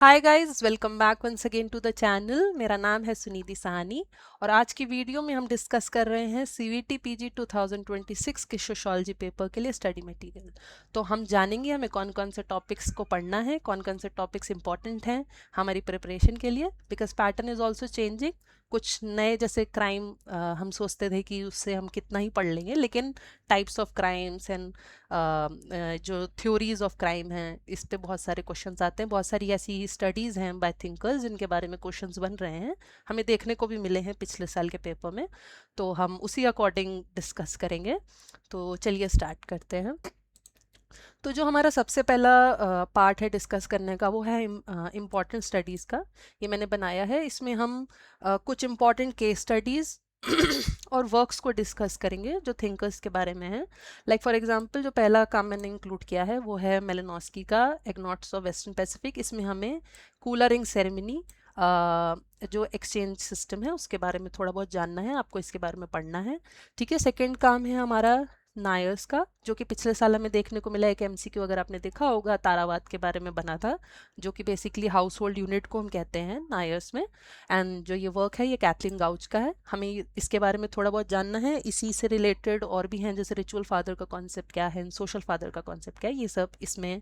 Hi guys, welcome back once again to the channel. मेरा नाम है सुनिधि साहनी और आज की वीडियो में हम डिस्कस कर रहे हैं सीवीटी पीजी 2026 के सोशोलॉजी पेपर के लिए स्टडी मटेरियल। तो हम जानेंगे हमें कौन कौन से टॉपिक्स को पढ़ना है, कौन कौन से टॉपिक्स इंपॉर्टेंट हैं हमारी प्रिपरेशन के लिए, because pattern is also changing. कुछ नए जैसे क्राइम हम सोचते थे कि उससे हम कितना ही पढ़ लेंगे, लेकिन टाइप्स ऑफ क्राइम्स एंड जो थ्योरीज ऑफ क्राइम हैं इस पे बहुत सारे क्वेश्चंस आते हैं। बहुत सारी ऐसी स्टडीज़ हैं बाय थिंकर्स जिनके बारे में क्वेश्चंस बन रहे हैं, हमें देखने को भी मिले हैं पिछले साल के पेपर में। तो हम उसी अकॉर्डिंग डिस्कस करेंगे। तो चलिए स्टार्ट करते हैं। तो जो हमारा सबसे पहला पार्ट है डिस्कस करने का वो है इम्पॉर्टेंट स्टडीज़ का। ये मैंने बनाया है, इसमें हम कुछ इम्पॉर्टेंट केस स्टडीज़ और वर्क्स को डिस्कस करेंगे जो थिंकर्स के बारे में है। लाइक फॉर एग्जांपल जो पहला काम मैंने इंक्लूड किया है वो है मेलिनोस्की का एग्नॉट्स ऑफ वेस्टर्न पैसिफिक। इसमें हमें कूलरिंग सेरेमनी जो एक्सचेंज सिस्टम है उसके बारे में थोड़ा बहुत जानना है, आपको इसके बारे में पढ़ना है। ठीक है, सेकेंड काम है हमारा नायर्स का, जो कि पिछले साल हमें देखने को मिला। एक एमसीक्यू अगर आपने देखा होगा तारावाद के बारे में बना था, जो कि बेसिकली हाउस होल्ड यूनिट को हम कहते हैं नायर्स में। एंड जो ये वर्क है ये कैथलीन गाउच का है। हमें इसके बारे में थोड़ा बहुत जानना है। इसी से रिलेटेड और भी हैं, जैसे रिचुअल फादर का कॉन्सेप्ट क्या है, सोशल फादर का कॉन्सेप्ट क्या है, ये सब इसमें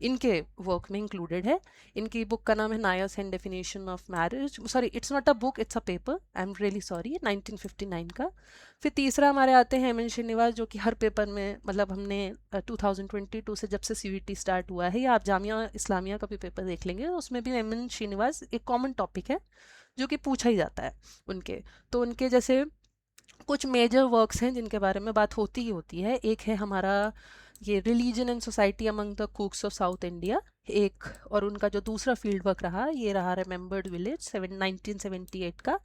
इनके वर्क में इंक्लूडेड है। इनकी बुक का नाम है Nayars and definition of marriage. Sorry, it's not a book, it's a paper, I am really sorry, 1959 का। फिर तीसरा हमारे आते हैं हेमंत श्रीनिवास, जो कि हर पेपर में, मतलब हमने 2022 से जब से सीवीटी स्टार्ट हुआ है, या आप जामिया इस्लामिया का भी पेपर देख लेंगे उसमें भी हेमंत श्रीनिवास एक कॉमन टॉपिक है जो कि पूछा ही जाता है उनके। तो उनके जैसे कुछ मेजर वर्क्स हैं जिनके बारे में बात होती ही होती है। एक है हमारा ये religion and society among the कुक्स of south India, एक। और उनका जो दूसरा फील्ड वर्क रहा ये रहा रिमेंबर्ड विलेज 1978 का,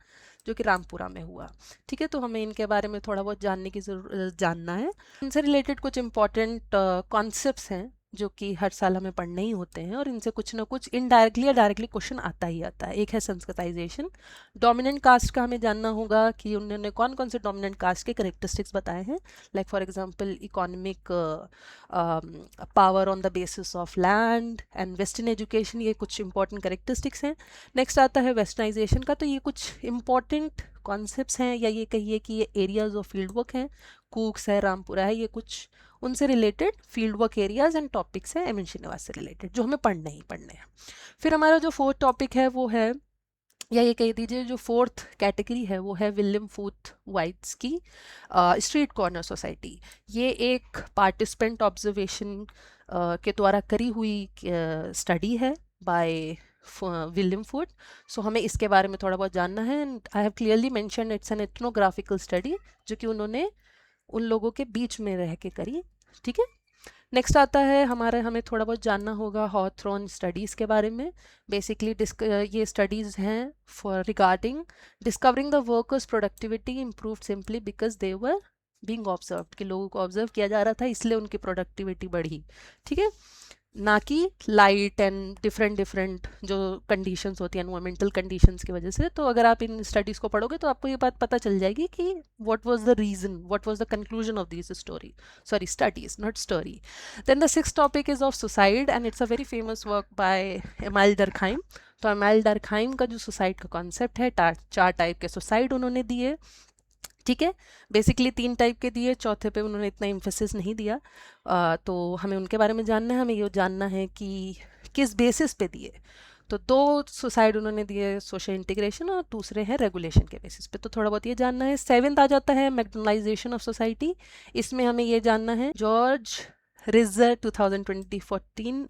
जो कि रामपुरा में हुआ। ठीक है, तो हमें इनके बारे में थोड़ा बहुत जानना है। इनसे रिलेटेड कुछ इंपॉर्टेंट कॉन्सेप्ट्स हैं जो कि हर साल हमें पढ़ने ही होते हैं, और इनसे कुछ ना कुछ इनडायरेक्टली या डायरेक्टली क्वेश्चन आता ही आता है। एक है संस्कृताइजेशन। डोमिनेंट कास्ट का हमें जानना होगा कि उन्होंने कौन कौन से डोमिनेंट कास्ट के करेक्टरिस्टिक्स बताए हैं। Like for example economic power on the basis of land and western education, ये कुछ इंपॉर्टेंट करेक्टरिस्टिक्स हैं। नेक्स्ट आता है वेस्टर्नाइजेशन का। तो ये कुछ इंपॉर्टेंट कॉन्सेप्ट्स हैं, या ये कहिए कि ये एरियाज ऑफ फील्ड वर्क हैं। कूक्स है, रामपुरा है, ये कुछ उनसे related field work areas and topics हैं एम एन श्रीनिवास से रिलेटेड, जो हमें पढ़ने ही पढ़ने हैं। फिर हमारा जो फोर्थ टॉपिक है वो है, या ये कह दीजिए जो फोर्थ कैटेगरी है वो है विलियम फूथ वाइट्स की स्ट्रीट कॉर्नर सोसाइटी। ये एक पार्टिसिपेंट ऑब्जर्वेशन के द्वारा करी हुई स्टडी है बाय विलियम फूथ। सो हमें इसके बारे में थोड़ा बहुत जानना है। And I have clearly mention it's an ethnographical study, जो कि उन्होंने उन लोगों के बीच में रह के करी। ठीक है, नेक्स्ट आता है हमें थोड़ा बहुत जानना होगा हॉथरॉन स्टडीज़ के बारे में। बेसिकली ये स्टडीज़ हैं for regarding discovering the workers productivity improve simply because they were being observe, कि लोगों को ऑब्जर्व किया जा रहा था इसलिए उनकी प्रोडक्टिविटी बढ़ी। ठीक है, ना कि लाइट एंड डिफरेंट डिफरेंट जो कंडीशंस होती हैं एनवायरमेंटल कंडीशंस की वजह से। तो अगर आप इन स्टडीज़ को पढ़ोगे तो आपको ये बात पता चल जाएगी कि what was the reason, what was the conclusion of this story, sorry studies not story. Then the sixth topic is of suicide and it's a very famous work by Emile Durkheim. तो Emile Durkheim का जो suicide का concept है, चार type के suicide उन्होंने दिए। ठीक है, बेसिकली 3 टाइप के दिए, चौथे पे उन्होंने इतना इम्फेसिस नहीं दिया। तो हमें उनके बारे में जानना है। हमें ये जानना है कि किस बेसिस पे दिए। तो 2 सुसाइड उन्होंने दिए, सोशल इंटीग्रेशन, और दूसरे हैं रेगुलेशन के बेसिस पे। तो थोड़ा बहुत ये जानना है। सेवेंथ आ जाता है मैकडोनलाइजेशन ऑफ सोसाइटी। इसमें हमें ये जानना है जॉर्ज रिजर 2014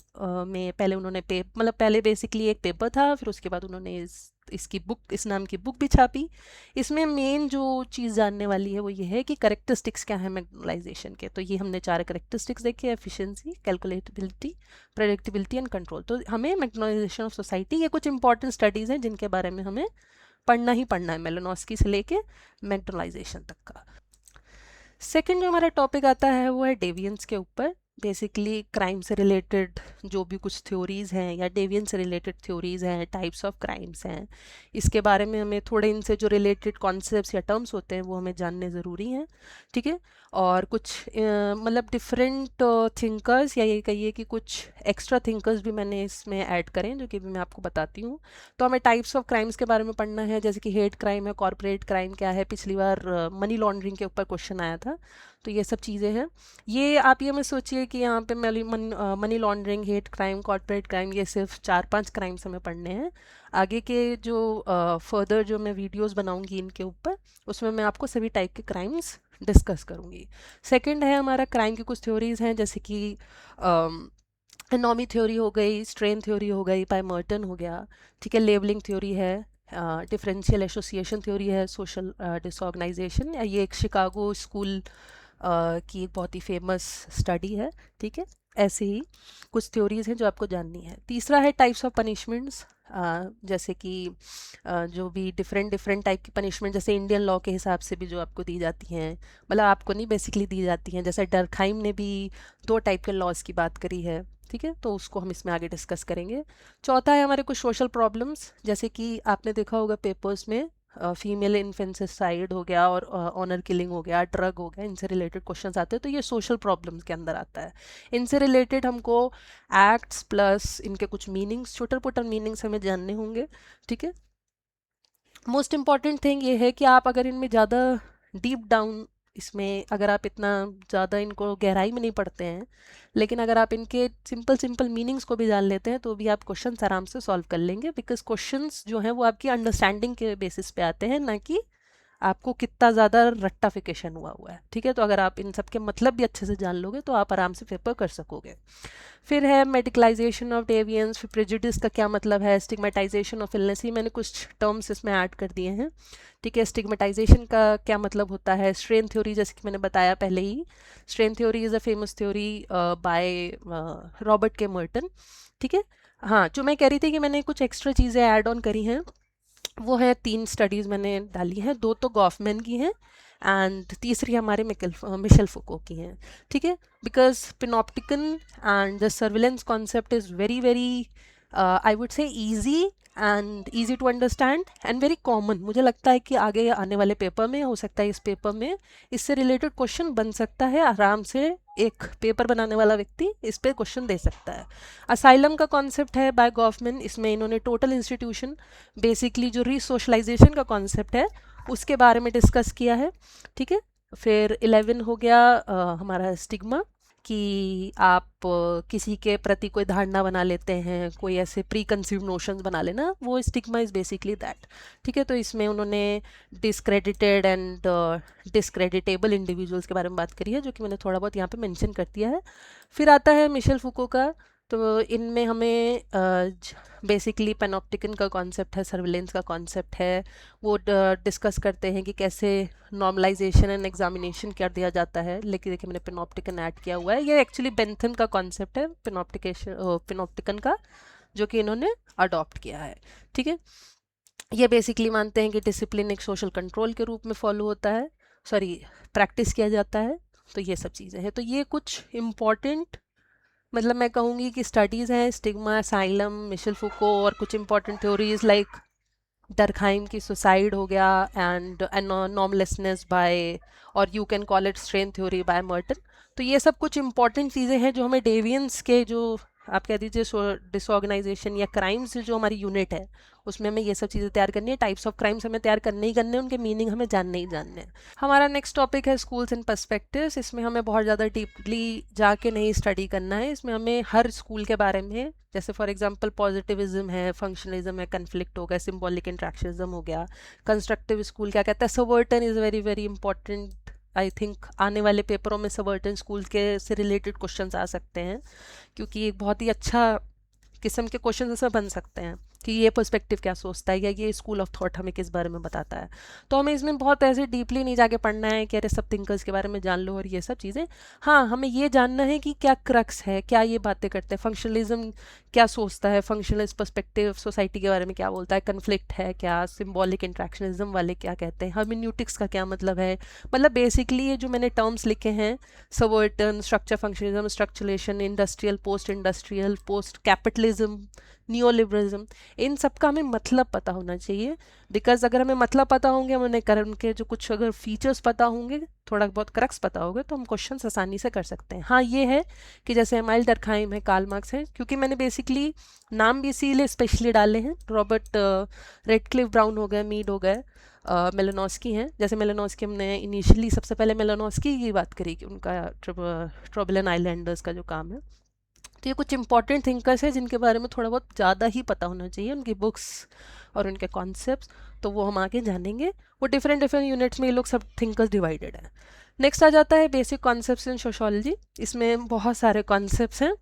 में पहले उन्होंने मतलब पहले बेसिकली एक पेपर था, फिर उसके बाद उन्होंने इसकी बुक, इस नाम की बुक भी छापी। इसमें मेन जो चीज़ जानने वाली है वो ये है कि करेक्टरिस्टिक्स क्या है मैकडोनलाइजेशन के। तो ये हमने 4 करेक्टरिस्टिक्स देखे, एफिशिएंसी, कैलकुलेटेबिलिटी, प्रेडिक्टेबिलिटी एंड कंट्रोल। तो हमें मैकडोनलाइजेशन ऑफ सोसाइटी, ये कुछ इंपॉर्टेंट स्टडीज़ हैं जिनके बारे में हमें पढ़ना ही पढ़ना है, मेलिनोस्की से लेके मैकडोनलाइजेशन तक का। सेकंड जो हमारा टॉपिक आता है वो है डेवियंस के ऊपर। बेसिकली क्राइम से रिलेटेड जो भी कुछ थ्योरीज़ हैं या डेवियन से रिलेटेड थ्योरीज़ हैं, टाइप्स ऑफ क्राइम्स हैं, इसके बारे में हमें थोड़े इनसे जो रिलेटेड कॉन्सेप्ट्स या टर्म्स होते हैं वो हमें जानने ज़रूरी हैं, ठीक है। और कुछ मतलब डिफरेंट थिंकर्स या ये कहिए कि कुछ एक्स्ट्रा थिंकर्स भी मैंने इसमें ऐड करें, जो कि भी मैं आपको बताती हूँ। तो हमें टाइप्स ऑफ क्राइम्स के बारे में पढ़ना है, जैसे कि हेट क्राइम है, कॉर्पोरेट क्राइम क्या है, पिछली बार मनी लॉन्ड्रिंग के ऊपर क्वेश्चन आया था, तो ये सब चीज़ें हैं। ये आप ये मत सोचिए कि यहाँ पे money laundering, hate crime, corporate crime, ये सिर्फ 4-5 क्राइम्स हमें पढ़ने हैं। आगे के जो फर्दर जो मैं वीडियोस बनाऊंगी इनके ऊपर, उसमें मैं आपको सभी टाइप के क्राइम्स डिस्कस करूंगी। सेकंड है हमारा क्राइम की कुछ थ्योरीज हैं, जैसे कि एनॉमी थ्योरी हो गई, स्ट्रेन थ्योरी हो गई, बाय मर्टन हो गया, ठीक है। लेबलिंग थ्योरी है, डिफरेंशियल एसोसिएशन थ्योरी है, सोशल डिसऑर्गेनाइजेशन, ये एक शिकागो स्कूल की एक बहुत ही फेमस स्टडी है, ठीक है। ऐसे ही कुछ थ्योरीज हैं जो आपको जाननी है। तीसरा है टाइप्स ऑफ पनिशमेंट्स, जैसे कि जो भी डिफरेंट डिफरेंट टाइप की पनिशमेंट, जैसे इंडियन लॉ के हिसाब से भी जो आपको दी जाती हैं, मतलब आपको नहीं बेसिकली दी जाती हैं। जैसे डरखाइम ने भी 2 टाइप के लॉज की बात करी है, ठीक है, तो उसको हम इसमें आगे डिस्कस करेंगे। चौथा है हमारे कुछ सोशल प्रॉब्लम्स, जैसे कि आपने देखा होगा पेपर्स में फीमेल इन्फेंटिसाइड हो गया और ऑनर किलिंग हो गया, ड्रग हो गया, इनसे रिलेटेड क्वेश्चंस आते हैं, तो ये सोशल प्रॉब्लम्स के अंदर आता है। इनसे रिलेटेड हमको एक्ट्स प्लस इनके कुछ मीनिंग्स, छोटे छोटे मीनिंग्स हमें जानने होंगे, ठीक है। मोस्ट इम्पॉर्टेंट थिंग ये है कि आप अगर इनमें ज़्यादा डीप डाउन, इसमें अगर आप इतना ज़्यादा इनको गहराई में नहीं पढ़ते हैं, लेकिन अगर आप इनके सिंपल सिंपल मीनिंग्स को भी जान लेते हैं, तो भी आप क्वेश्चंस आराम से सॉल्व कर लेंगे, बिकॉज क्वेश्चंस जो हैं वो आपकी अंडरस्टैंडिंग के बेसिस पे आते हैं, ना कि आपको कितना ज़्यादा रट्टाफिकेशन हुआ है, ठीक है। तो अगर आप इन सब के मतलब भी अच्छे से जान लोगे तो आप आराम से पेपर कर सकोगे। फिर है मेडिकलाइजेशन ऑफ डेवियंस, फिर प्रेजुडिस का क्या मतलब है, स्टिग्मेटाइजेशन ऑफ इलनेस, ही मैंने कुछ टर्म्स इसमें ऐड कर दिए हैं, ठीक है। स्टिग्मेटाइजेशन का क्या मतलब होता है, स्ट्रेन थ्योरी, जैसे कि मैंने बताया पहले ही, strain theory is a famous theory by Robert K Merton, ठीक है। हाँ, जो मैं कह रही थी कि मैंने कुछ एक्स्ट्रा चीज़ें ऐड ऑन करी हैं, वो है 3 स्टडीज़ मैंने डाली हैं, 2 तो गॉफमैन की हैं एंड तीसरी हमारे मिशेल फुको की हैं, ठीक है। Because panopticon and the surveillance concept is very very I would say easy and easy to understand and very common. मुझे लगता है कि आगे आने वाले पेपर में हो सकता है, इस पेपर में इससे रिलेटेड क्वेश्चन बन सकता है आराम से, एक पेपर बनाने वाला व्यक्ति इस पे क्वेश्चन दे सकता है। असाइलम का कॉन्सेप्ट है बाय गॉफमैन, इसमें इन्होंने टोटल इंस्टीट्यूशन, बेसिकली जो रीसोशलाइजेशन का कॉन्सेप्ट है उसके बारे में डिस्कस किया है, ठीक है। फिर 11 हो गया हमारा स्टिग्मा, कि आप किसी के प्रति कोई धारणा बना लेते हैं, कोई ऐसे प्री कंसीव नोशंस बना लेना, वो स्टिग्मा इज़ बेसिकली दैट, ठीक है। तो इसमें उन्होंने डिस्क्रेडिटेड एंड डिस्क्रेडिटेबल इंडिविजुअल्स के बारे में बात करी है, जो कि मैंने थोड़ा बहुत यहाँ पे मेंशन कर दिया है। फिर आता है मिशेल फुको का, तो इनमें हमें बेसिकली पैनोप्टिकन का कॉन्सेप्ट है, सर्विलेंस का कॉन्सेप्ट है, वो डिस्कस करते हैं कि कैसे नॉर्मलाइजेशन एंड एग्जामिनेशन कर दिया जाता है, लेकिन देखिए मैंने पैनोप्टिकन ऐड किया हुआ है, ये एक्चुअली बेंथम का कॉन्सेप्ट है पैनोप्टिकन का, जो कि इन्होंने अडॉप्ट किया है, ठीक है। ये बेसिकली मानते हैं कि डिसिप्लिन एक सोशल कंट्रोल के रूप में फॉलो होता है, सॉरी प्रैक्टिस किया जाता है, तो ये सब चीज़ें हैं। तो ये कुछ इम्पॉर्टेंट, मतलब मैं कहूँगी कि स्टडीज़ हैं, स्टिग्मा, असाइलम, मिशेल फुको, और कुछ इंपॉर्टेंट थ्योरीज लाइक डरखाइम की सुसाइड हो गया एंड नॉर्मलेसनेस बाय, और you can call it strain theory by Merton. तो ये सब कुछ इंपॉर्टेंट चीज़ें हैं जो हमें डेवियंस के, जो आप कह दीजिए डिसऑर्गेनाइजेशन या क्राइम्स जो हमारी यूनिट है, उसमें हमें ये सब चीज़ें तैयार करनी है, टाइप्स ऑफ क्राइम्स हमें तैयार करने ही करने हैं, उनके मीनिंग हमें जानने ही जानने हैं। हमारा नेक्स्ट टॉपिक है स्कूल्स एंड पर्सपेक्टिव्स। इसमें हमें बहुत ज़्यादा डीपली जाके नहीं स्टडी करना है, इसमें हमें हर स्कूल के बारे में, जैसे फॉर एग्जांपल पॉजिटिविज्म है, फंक्शनलिज्म है, कन्फ्लिक्ट हो गया, सिम्बॉलिक इंट्रैक्शनिज्म हो गया, कंस्ट्रक्टिव स्कूल क्या कहता है, subversion is very very important. I think आने वाले पेपरों में सबवर्टन स्कूल के से रिलेटेड क्वेश्चंस आ सकते हैं, क्योंकि एक बहुत ही अच्छा किस्म के क्वेश्चन इसमें बन सकते हैं कि ये पर्सपेक्टिव क्या सोचता है या ये स्कूल ऑफ थॉट हमें किस बारे में बताता है। तो हमें इसमें बहुत ऐसे डीपली नहीं जाके पढ़ना है कि अरे सब थिंकर्स के बारे में जान लो और ये सब चीज़ें। हाँ, हमें ये जानना है कि क्या क्रक्स है, क्या ये बातें करते हैं, फंक्शनलिज्म क्या सोचता है, फंक्शनलिस्ट पर्सपेक्टिव सोसाइटी के बारे में क्या बोलता है, कन्फ्लिक्ट है क्या, सिम्बॉलिक इंट्रैक्शनिज्म वाले क्या कहते हैं, हर्मेन्यूटिक्स का क्या मतलब है। मतलब बेसिकली ये जो मैंने टर्म्स लिखे हैं, subaltern, structure functionalism, structuration, industrial, post capitalism, neoliberalism, इन सब का हमें मतलब पता होना चाहिए। बिकॉज अगर हमें मतलब पता होंगे, हम उन्हें कर उनके जो कुछ अगर फीचर्स पता होंगे, थोड़ा बहुत क्रक्स पता होगा, तो हम क्वेश्चन आसानी से कर सकते हैं। हाँ, ये है कि जैसे एमाइल डर्कहाइम है, कार्ल मार्क्स है, क्योंकि मैंने बेसिकली नाम भी इसीलिए स्पेशली डाले हैं। रॉबर्ट रेडक्लिफ ब्राउन हो गए, मीड हो गए, मेलानोस्की हैं। जैसे मेलानोस्की हमने इनिशियली सबसे पहले मेलानोस्की की बात करी कि उनका ट्रोबलन आइलैंडर्स का जो काम है। तो ये कुछ इंपॉर्टेंट थिंकर्स हैं जिनके बारे में थोड़ा बहुत ज़्यादा ही पता होना चाहिए, उनकी बुक्स और उनके कॉन्सेप्ट्स। तो वो हम आगे जानेंगे। वो डिफरेंट डिफरेंट यूनिट्स में ये लोग सब थिंकर्स डिवाइडेड हैं। नेक्स्ट आ जाता है बेसिक कॉन्सेप्ट्स इन सोशियोलॉजी। इसमें बहुत सारे कॉन्सेप्ट्स हैं,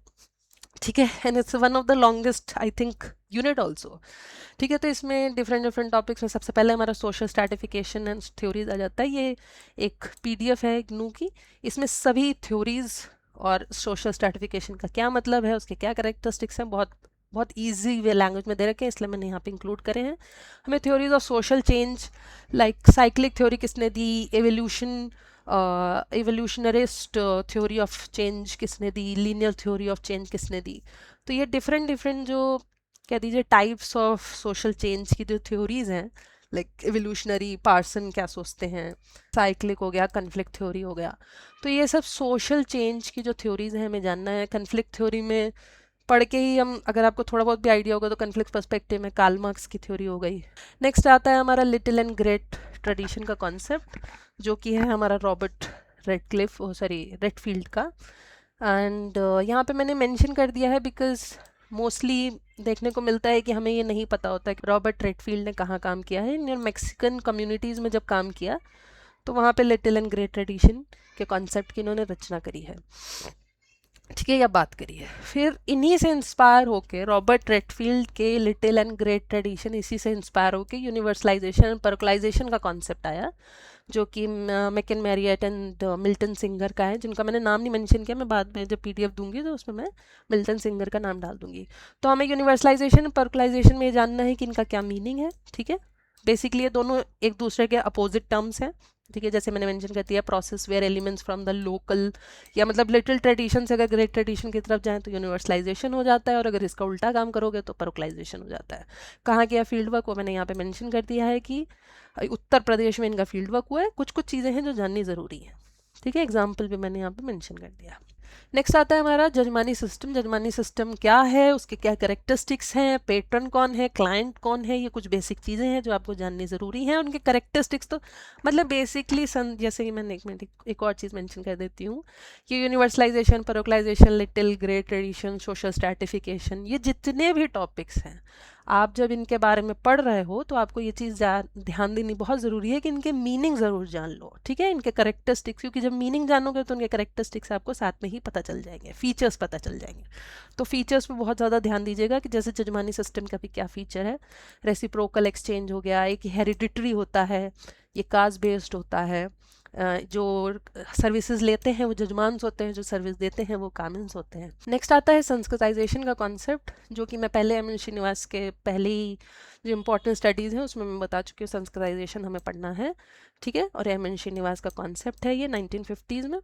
ठीक है, and it's one of the longest I think unit also, ठीक है। तो इसमें डिफरेंट डिफरेंट टॉपिक्स में सबसे पहले हमारा सोशल स्ट्रैटिफिकेशन एंड थ्योरीज आ जाता है। ये एक पीडीएफ है GNU की, इसमें सभी थ्योरीज और सोशल स्ट्रैटिफिकेशन का क्या मतलब है, उसके क्या कैरेक्टरिस्टिक्स हैं, बहुत बहुत ईजी वे लैंग्वेज में दे रखे हैं, इसलिए मैंने यहाँ पे इंक्लूड करे हैं। हमें theories of social change like cyclic theory किसने दी, एवोल्यूशनरिस्ट थ्योरी ऑफ चेंज किसने दी, लीनियर थ्योरी ऑफ चेंज किसने दी। तो ये डिफरेंट डिफरेंट जो कह दीजिए टाइप्स ऑफ सोशल चेंज की जो थ्योरीज हैं, लाइक एवोल्यूशनरी, पार्सन क्या सोचते हैं, साइक्लिक हो गया, कन्फ्लिक्ट थ्योरी हो गया। तो ये सब सोशल चेंज की जो थ्योरीज हैं हमें जानना है। कन्फ्लिक्ट थ्योरी में पढ़ के ही हम, अगर आपको थोड़ा बहुत भी आइडिया होगा तो कन्फ्लिक्ट पर्सपेक्टिव में कार्ल मार्क्स की थ्योरी हो गई। नेक्स्ट आता है हमारा लिटिल एंड ग्रेट ट्रेडिशन का कॉन्सेप्ट, जो कि है हमारा रॉबर्ट रेडफील्ड का। एंड यहाँ पे मैंने मेंशन कर दिया है बिकॉज मोस्टली देखने को मिलता है कि हमें ये नहीं पता होता है कि रॉबर्ट रेडफील्ड ने कहाँ काम किया है। इन मैक्सिकन कम्युनिटीज़ में जब काम किया तो वहाँ पे लिटिल एंड ग्रेट ट्रेडिशन के कॉन्सेप्ट की इन्होंने रचना करी है, ठीक है, या बात करिए। फिर इन्हीं से इंस्पायर होके रॉबर्ट रेडफील्ड के लिटिल एंड ग्रेट ट्रेडिशन, इसी से इंस्पायर होके यूनिवर्सलाइजेशन एंड पर्कलाइजेशन का कॉन्सेप्ट आया, जो कि McKeon Marriott and Milton singer का है, जिनका मैंने नाम नहीं मेंशन किया। मैं बाद में जब पीडीएफ दूंगी तो उसमें मैं मिल्टन सिंगर का नाम डाल दूंगी। तो हमें यूनिवर्सलाइजेशन पर्कलाइजेशन में ये जानना है कि इनका क्या मीनिंग है, ठीक है। बेसिकली ये दोनों एक दूसरे के अपोजिट टर्म्स हैं, ठीक है। जैसे मैंने मेंशन कर दिया, process where elements from the local, या मतलब लिटिल ट्रेडिशन से अगर ग्रेट ट्रेडिशन की तरफ जाएं तो यूनिवर्सलाइजेशन हो जाता है, और अगर इसका उल्टा काम करोगे तो पर्कलाइजेशन हो जाता है। कहाँ किया फील्ड वर्क, वो मैंने यहाँ पे मेंशन कर दिया है कि उत्तर प्रदेश में इनका फील्ड वर्क हुआ है। कुछ कुछ चीज़ें हैं जो जाननी ज़रूरी है, ठीक है, एग्जाम्पल भी मैंने यहाँ पे मेंशन कर दिया। नेक्स्ट आता है हमारा जजमानी सिस्टम। जजमानी सिस्टम क्या है, उसके क्या कैरेक्टरिस्टिक्स हैं, पैटर्न कौन है, क्लाइंट कौन है, ये कुछ बेसिक चीज़ें हैं जो आपको जाननी ज़रूरी हैं। उनके कैरेक्टरिस्टिक्स तो मतलब बेसिकली जैसे कि मैंने एक मिनट एक और चीज़ मेंशन कर देती हूँ कि universalization, parochialization, little great tradition, social stratification, ये जितने भी टॉपिक्स हैं, आप जब इनके बारे में पढ़ रहे हो तो आपको ये चीज़ ध्यान देनी बहुत ज़रूरी है कि इनके मीनिंग ज़रूर जान लो, ठीक है, इनके करेक्टरिस्टिक्स, क्योंकि जब मीनिंग जानोगे तो उनके करेक्टरिस्टिक्स आपको साथ में ही पता चल जाएंगे, फीचर्स पता चल जाएंगे। तो फीचर्स पे बहुत ज़्यादा ध्यान दीजिएगा कि जैसे जजमानी सिस्टम का भी क्या फीचर है, रेसिप्रोकल एक्सचेंज हो गया, एक हेरिडिटरी होता है, ये कास्ट बेस्ड होता है, जो सर्विसेज लेते हैं वो जजमान्स होते हैं, जो सर्विस देते हैं वो कामिन्स होते हैं। नेक्स्ट आता है संस्कृताइजेशन का कॉन्सेप्ट, जो कि मैं पहले एम एन श्रीनिवास के पहले ही जो इंपॉर्टेंट स्टडीज़ हैं उसमें मैं बता चुकी हूँ, संस्कृताइजेशन हमें पढ़ना है, ठीक है, और एम एन श्रीनिवास का कॉन्सेप्ट है ये 1950s में।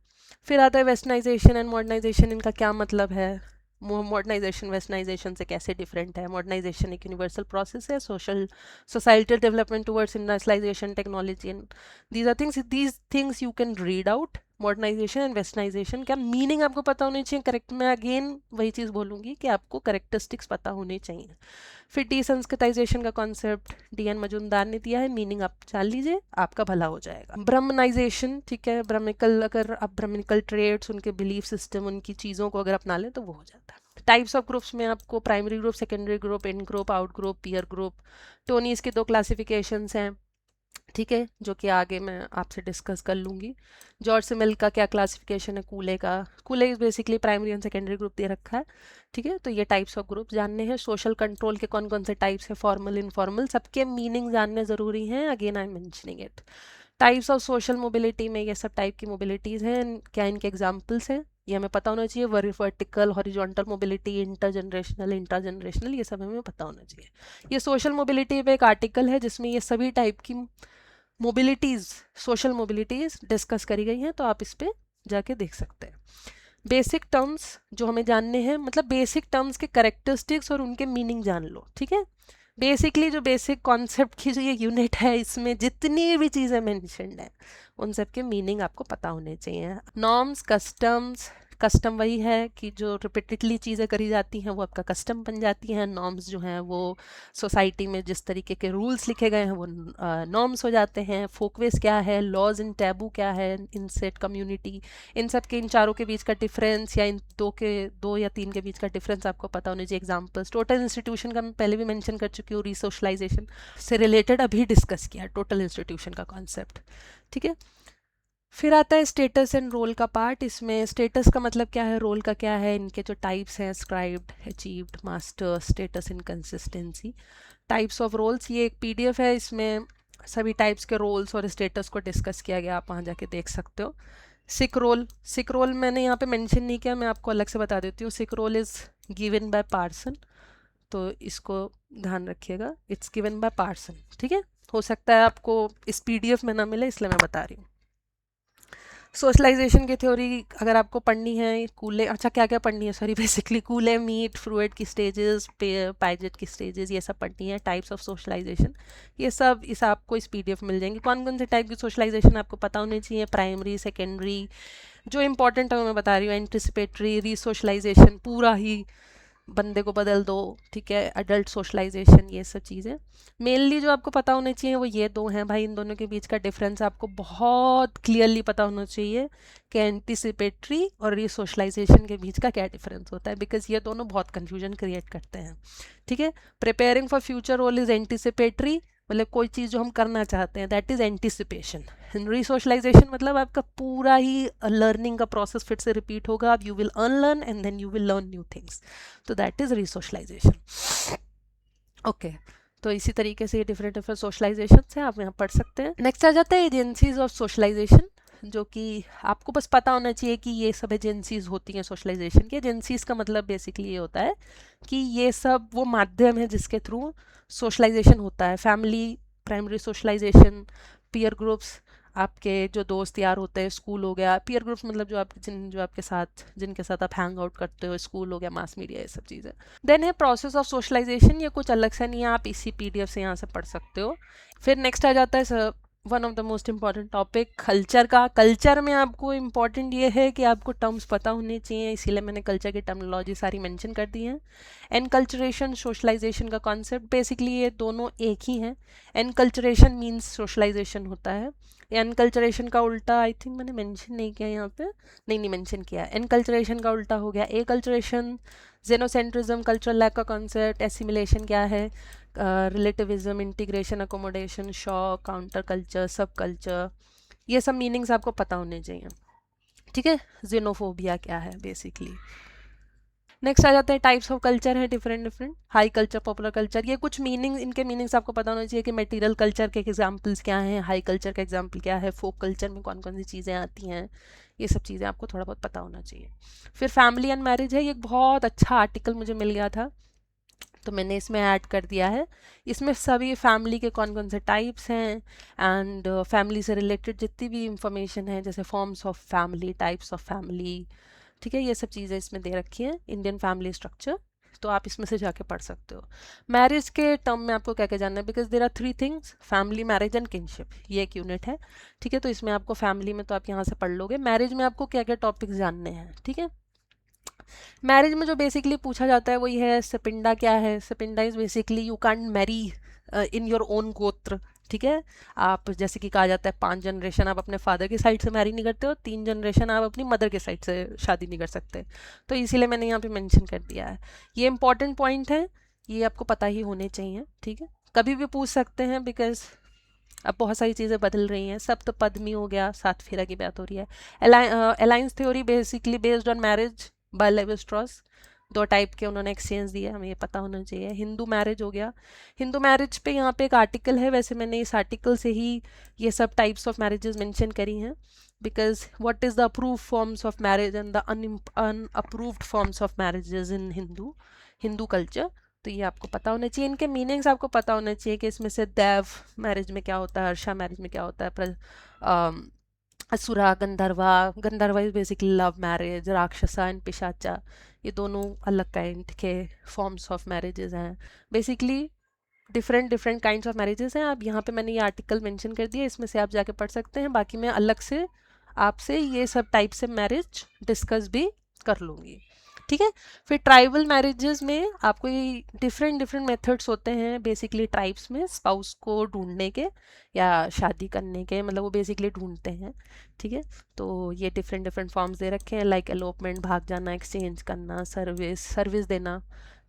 फिर आता है वेस्टर्नाइजेशन एंड मॉडर्नाइजेशन, इनका क्या मतलब है, मॉडर्नाइजेशन वेस्टर्नाइजेशन से कैसे डिफरेंट है। मॉडर्नाइजेशन एक यूनिवर्सल प्रोसेस है, societal development towards industrialisation, technology, and these things you can read out. Modernisation and westernisation का मीनिंग आपको पता होनी चाहिए, करेक्ट। मैं अगेन वही चीज़ बोलूँगी कि आपको करेक्टरिस्टिक्स पता होने चाहिए। फिर डीसंस्कृताइजेशन का कॉन्सेप्ट DN मजूमदार ने दिया है, मीनिंग आप जान लीजिए, आपका भला हो जाएगा। ब्राह्मणाइजेशन, ठीक है, ब्राह्मणिकल, अगर आप ब्राह्मणिकल ट्रेड्स, उनके बिलीफ सिस्टम, उनकी चीज़ों को अगर अपना लें तो वो हो जाता है। टाइप्स ऑफ ग्रुप्स में आपको primary group, secondary group, in group, out group, peer group, Tonnies के 2 क्लासिफिकेशंस हैं, ठीक है, जो कि आगे मैं आपसे डिस्कस कर लूँगी। जॉर्ज सिमेल का क्या क्लासिफिकेशन है कूले का। Cooley is basically primary and secondary group दे रखा है। ठीक है, तो ये टाइप्स ऑफ ग्रुप जानने हैं। सोशल कंट्रोल के कौन कौन से टाइप्स है, फॉर्मल इनफॉर्मल, सबके मीनिंग जानने ज़रूरी हैं। Again I am mentioning it. Types of social mobility में ये सब टाइप की मोबिलिटीज़ हैं, क्या इनके एग्जाम्पल्स हैं ये हमें पता होना चाहिए। Vertical, horizontal mobility, inter generational, ये सब हमें पता होना चाहिए। ये सोशल मोबिलिटी पे एक आर्टिकल है जिसमें ये सभी टाइप की मोबिलिटीज़, सोशल मोबिलिटीज़ डिस्कस करी गई हैं, तो आप इस पर जाके देख सकते हैं। बेसिक टर्म्स जो हमें जानने हैं, मतलब बेसिक टर्म्स के करेक्टरिस्टिक्स और उनके मीनिंग जान लो। ठीक है, बेसिकली जो बेसिक कॉन्सेप्ट की जो ये यूनिट है, इसमें जितनी भी चीज़ें मेंशन्ड हैं उन सब के मीनिंग आपको पता होने चाहिए। नॉर्म्स, कस्टम्स, कस्टम वही है कि जो रिपीटेडली चीज़ें करी जाती हैं वो आपका कस्टम बन जाती हैं। नॉर्म्स जो हैं वो सोसाइटी में जिस तरीके के रूल्स लिखे गए हैं वो नॉर्म्स हो जाते हैं। फोकवेस क्या है, लॉज इन टैबू क्या है, इनसेट कम्युनिटी, इन सब के, इन चारों के बीच का डिफरेंस या इन दो या तीन के बीच का डिफरेंस आपको पता होने चाहिए। एग्जाम्पल्स, टोटल इंस्टीट्यूशन का मैं पहले भी मेंशन कर चुकी हूँ, रिसोशलाइजेशन से रिलेटेड अभी डिस्कस किया टोटल इंस्टीट्यूशन का कॉन्सेप्ट। ठीक है, फिर आता है स्टेटस एंड रोल का पार्ट। इसमें स्टेटस का मतलब क्या है, रोल का क्या है, इनके जो टाइप्स हैं, ascribed, achieved, master, status, inconsistency, types of roles. ये एक पीडीएफ है, इसमें सभी टाइप्स के रोल्स और स्टेटस को डिस्कस किया गया, आप वहाँ जाके देख सकते हो। सिक रोल मैंने यहाँ पे मेंशन नहीं किया, मैं आपको अलग से बता देती हूँ। Sick role is given by Parsons, तो इसको ध्यान रखिएगा, इट्स गिवन बाय पार्सन। ठीक है, हो सकता है आपको इस पीडीएफ में ना मिले, इसलिए मैं बता रही हूँ। सोशलाइजेशन की थ्योरी अगर आपको पढ़नी है, कूले, अच्छा क्या क्या पढ़नी है, सॉरी, बेसिकली कूले, मीट, फ्रूइड की स्टेजेस, पाइजेट की स्टेजेस, ये सब पढ़नी है। टाइप्स ऑफ सोशलाइजेशन, ये सब इस आपको इस पीडीएफ मिल जाएंगे। कौन कौन से टाइप की सोशलाइजेशन आपको पता होनी चाहिए, प्राइमरी, सेकेंडरी, जो इंपॉर्टेंट है मैं बता रही हूँ। एंटिसिपेटरी, रीसोशलाइजेशन, पूरा ही बंदे को बदल दो। ठीक है, अडल्ट सोशलाइजेशन, ये सब चीज़ें मेनली जो आपको पता होने चाहिए वो ये दो हैं भाई। इन दोनों के बीच का डिफरेंस आपको बहुत क्लियरली पता होना चाहिए कि एंटिसिपेटरी और रीसोशलाइजेशन के बीच का क्या डिफरेंस होता है, बिकॉज ये दोनों बहुत कन्फ्यूजन क्रिएट करते हैं। ठीक है, preparing for future role is anticipatory, मतलब कोई चीज़ जो हम करना चाहते हैं, दैट इज़ एंटिसिपेशन। रिसोशलाइजेशन मतलब आपका पूरा ही लर्निंग का प्रोसेस फिर से रिपीट होगा, आप you will unlearn and then you will learn new things, तो दैट इज़ रिसोशलाइजेशन। ओके, तो इसी तरीके से ये डिफरेंट डिफरेंट सोशलाइजेशन हैं, आप यहाँ पढ़ सकते हैं। नेक्स्ट आ जाता है एजेंसीज ऑफ सोशलाइजेशन, जो कि आपको बस पता होना चाहिए कि ये सब एजेंसीज होती हैं सोशलाइजेशन की। एजेंसीज का मतलब बेसिकली ये होता है कि ये सब वो माध्यम है जिसके थ्रू सोशलाइजेशन होता है। Family, primary socialisation, peer groups, आपके जो दोस्त यार होते हैं, स्कूल हो गया। पीयर ग्रुप्स मतलब जो आपके साथ, जिनके साथ आप हैंग आउट करते हो, स्कूल हो गया, मास मीडिया, ये सब चीज़ें। देन है प्रोसेस ऑफ सोशलाइजेशन, ये कुछ अलग से नहीं है, आप इसी पीडीएफ से यहाँ से पढ़ सकते हो। फिर नेक्स्ट आ जाता है one of the most important topic, culture का। कल्चर में आपको इम्पॉर्टेंट ये है कि आपको टर्म्स पता होने चाहिए, इसीलिए मैंने कल्चर की टर्मिनोलॉजी सारी मेंशन कर दी है। एनकल्चरेशन, सोशलाइजेशन का कॉन्सेप्ट, बेसिकली ये दोनों एक ही हैं। एनकल्चरेशन मीन्स सोशलाइजेशन होता है। एनकल्चरेशन का उल्टा आई थिंक मैंने मेंशन नहीं किया यहाँ पे, नहीं मेंशन किया। एनकल्चरेशन का उल्टा हो गया एकल्चरेशन, जेनोसेंट्रिज्म, कल्चरल लैक का कॉन्सेप्ट। एसिमिलेशन क्या है, relativism, integration, accommodation, shock, counter culture, सब कल्चर, ये सब मीनिंग्स आपको पता होने चाहिए। ठीक है, जेनोफोबिया क्या है बेसिकली। नेक्स्ट आ जाते हैं टाइप्स ऑफ कल्चर है, different different. High culture, popular culture, ये कुछ मीनिंग, इनके मीनिंग्स आपको पता होना चाहिए कि मटेरियल कल्चर के एग्जांपल्स क्या हैं, हाई कल्चर का एग्जांपल क्या है, फोक कल्चर में कौन कौन सी चीज़ें आती हैं, ये सब चीज़ें आपको थोड़ा बहुत पता होना चाहिए। फिर फैमिली एंड मैरिज है, ये एक बहुत अच्छा आर्टिकल मुझे मिल गया था तो मैंने इसमें ऐड कर दिया है। इसमें सभी फैमिली के कौन कौन से टाइप्स हैं एंड फैमिली से रिलेटेड जितनी भी इंफॉर्मेशन है, जैसे forms of family, types of family, ठीक है, ये सब चीज़ें इसमें दे रखी हैं, इंडियन फैमिली स्ट्रक्चर, तो आप इसमें से जाके पढ़ सकते हो। मैरिज के टर्म में आपको क्या क्या जानना है, because there are three things, family, marriage and kinship, ये एक यूनिट है। ठीक है, तो इसमें आपको फैमिली में तो आप यहाँ से पढ़ लोगे, मैरिज में आपको क्या क्या टॉपिक्स जानने हैं। ठीक है, मैरिज में जो बेसिकली पूछा जाता है वही है सपिंडा क्या है। Sapinda is basically you can't marry in your own gotra. ठीक है, आप जैसे कि कहा जाता है 5 जनरेशन आप अपने फादर की साइड से मैरी नहीं करते हो, 3 जनरेशन आप अपनी मदर के साइड से शादी नहीं कर सकते, तो इसीलिए मैंने यहाँ पे मेंशन कर दिया है। ये इंपॉर्टेंट पॉइंट है, ये आपको पता ही होने चाहिए। ठीक है, कभी भी पूछ सकते हैं, बिकॉज अब बहुत सारी चीज़ें बदल रही हैं। सप्तपदी हो गया, 7 फेरा की बात हो रही है। Alliance theory basically based on marriage by Levi Strauss, 2 type के उन्होंने एक्सचेंज दिए, हमें ये पता होना चाहिए। हिंदू मैरिज हो गया, हिंदू मैरिज पे यहाँ पे एक आर्टिकल है, वैसे मैंने इस आर्टिकल से ही ये सब टाइप्स ऑफ मैरिजेस मेंशन करी हैं, because what is the approve forms of marriage and the unapproved forms of marriages in Hindu culture. तो ये आपको पता होना चाहिए, इनके मीनिंग्स आपको पता होना चाहिए कि इसमें से दैव मैरिज में क्या होता है, हर्षा मैरिज में क्या होता है, Asura, Gandharva. Gandharva is basically love marriage, Rakshasa and Pishacha, ये दोनों अलग काइंड के फॉर्म्स ऑफ मैरिजेस हैं। Basically different different kinds of marriages हैं। अब यहाँ पे मैंने ये आर्टिकल मेंशन कर दिया, इसमें से आप जाके पढ़ सकते हैं। बाकी मैं अलग से आपसे ये सब टाइप से मैरिज डिस्कस भी कर लूँगी, ठीक है। फिर ट्राइबल मैरिजेस में आपको ये डिफरेंट डिफरेंट मेथड्स होते हैं बेसिकली ट्राइब्स में स्पाउस को ढूंढने के या शादी करने के, मतलब वो बेसिकली ढूंढते हैं, ठीक है। तो ये डिफरेंट डिफरेंट फॉर्म्स दे रखे हैं, लाइक एलोपमेंट, भाग जाना, एक्सचेंज करना, सर्विस देना,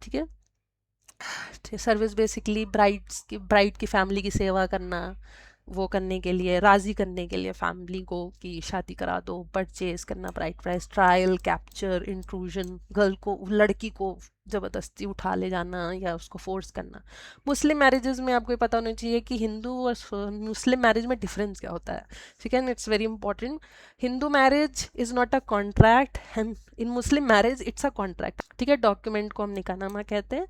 ठीक है। सर्विस बेसिकली ब्राइड की फैमिली की सेवा करना, वो करने के लिए, राज़ी करने के लिए फैमिली को कि शादी करा दो, परचेज करना, bride price, trial, capture, intrusion, girl को, लड़की को ज़बरदस्ती उठा ले जाना या उसको फोर्स करना। मुस्लिम मैरिजेस में आपको ये पता होना चाहिए कि हिंदू और मुस्लिम मैरिज में डिफरेंस क्या होता है, ठीक है। It's very important. Hindu marriage is not a contract and in Muslim marriage it's a contract, ठीक है। डॉक्यूमेंट को हम निकाहनामा कहते हैं।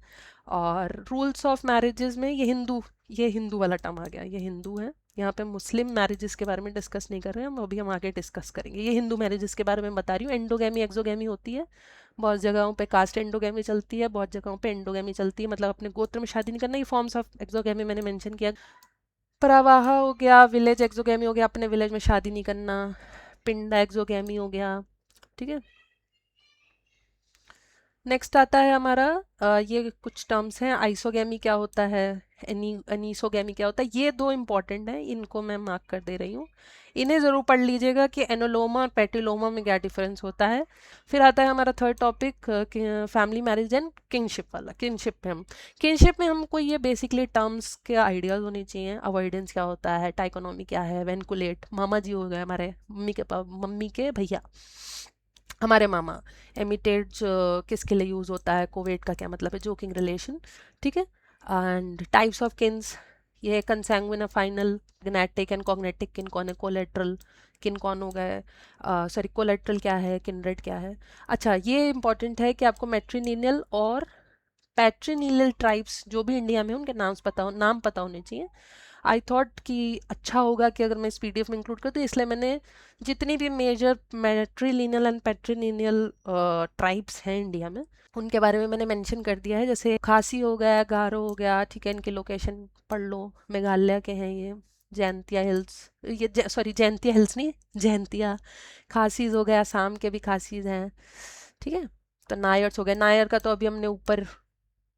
और रूल्स ऑफ मैरिजेस में ये हिंदू वाला टर्म आ गया, ये हिंदू है। यहाँ पे मुस्लिम मैरिजेस के बारे में डिस्कस नहीं कर रहे हैं हम, अभी हम आगे डिस्कस करेंगे। ये हिंदू मैरिजेस के बारे में बता रही हूँ। एंडोगैमी एक्सोगैमी होती है, बहुत जगहों पे कास्ट एंडोगैमी चलती है, बहुत जगहों पे एंडोगैमी चलती है, मतलब अपने गोत्र में शादी नहीं करना। ये फॉर्म्स ऑफ एक्सोगैमी मैंने मेंशन किया। प्रवाह हो गया, विलेज एक्सोगैमी हो गया, अपने विलेज में शादी नहीं करना। पिंडा एक्सोगैमी हो गया, ठीक है। नेक्स्ट आता है हमारा ये कुछ टर्म्स हैं। आइसोगैमी क्या होता है, एनीसोगैमी क्या होता है, ये 2 इंपॉर्टेंट हैं, इनको मैं मार्क कर दे रही हूँ। इन्हें ज़रूर पढ़ लीजिएगा कि एनोलोमा और पेटिलोमा में क्या डिफरेंस होता है। फिर आता है हमारा third topic, family marriage and kingship वाला। किंगशिप में हमको ये बेसिकली टर्म्स के आइडियाज़ होने चाहिए। अवॉइडेंस क्या होता है, टाइकोनॉमी क्या है, वेंकुलेट, मामा जी हो गए हमारे, मम्मी के भैया, हमारे मामा। एमिटेड किसके लिए यूज़ होता है, कोवेट का क्या मतलब है, जोकिंग रिलेशन, ठीक है। एंड टाइप्स ऑफ किन्स, ये कंसैंग्विन, फाइनल, ग्नेटिक एंड कॉग्नेटिक किन कौन है, कोलेट्रल किन कौन हो गए, सॉरी कोलेट्रल क्या है, किनरेड क्या है। अच्छा, ये इंपॉर्टेंट है कि आपको मैट्रिनियल और पैट्रिनियल ट्राइब्स जो भी इंडिया में उनके नाम पता होने चाहिए। आई थॉट कि अच्छा होगा कि अगर मैं इस पीडीएफ में इंक्लूड कर दूँ, इसलिए मैंने जितनी भी मेजर मैट्रिलिनियल एंड पैट्रिलिनियल ट्राइब्स हैं इंडिया में उनके बारे में मैंने मेंशन कर दिया है। जैसे खासी हो गया, गारो हो गया, ठीक है, इनके लोकेशन पढ़ लो, मेघालय के हैं ये। जैंतिया हिल्स, ये सॉरी जैंतिया हिल्स नहीं, जैंतिया। खासीज हो गया, असम के भी खासीज हैं, ठीक है। तो नायर्स हो गए, नायर का तो अभी हमने ऊपर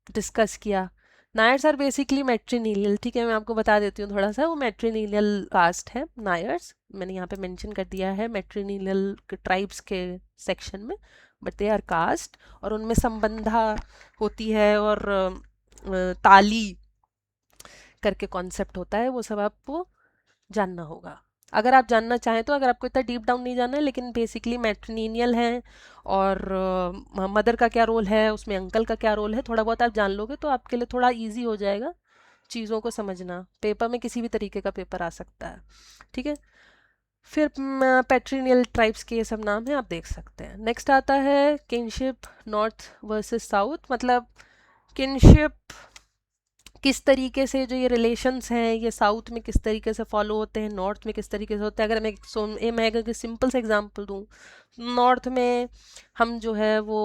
डिस्कस किया। नायर्स आर बेसिकली मैट्रिनीलियल, ठीक है, मैं आपको बता देती हूँ थोड़ा सा। वो मैट्रिनीलियल कास्ट है नायर्स, मैंने यहाँ पे मेंशन कर दिया है मैट्रिनीलियल ट्राइब्स के सेक्शन में, बट दे आर कास्ट। और उनमें संबंधा होती है और ताली करके कॉन्सेप्ट होता है, वो सब आपको जानना होगा अगर आप जानना चाहें तो। अगर आपको इतना डीप डाउन नहीं जानना है, लेकिन बेसिकली मैट्रिनियल है और मदर का क्या रोल है उसमें, अंकल का क्या रोल है, थोड़ा बहुत आप जान लोगे तो आपके लिए थोड़ा इजी हो जाएगा चीज़ों को समझना। पेपर में किसी भी तरीके का पेपर आ सकता है, ठीक है। फिर पैट्रिनियल ट्राइब्स के ये सब नाम हैं, आप देख सकते हैं। नेक्स्ट आता है किनशिप नॉर्थ वर्सेस साउथ, मतलब किनशिप किस तरीके से जो ये रिलेशंस हैं ये साउथ में किस तरीके से फॉलो होते हैं, नॉर्थ में किस तरीके से होते हैं। अगर मैं अगर सिंपल से एग्जांपल दूँ, नॉर्थ में हम जो है वो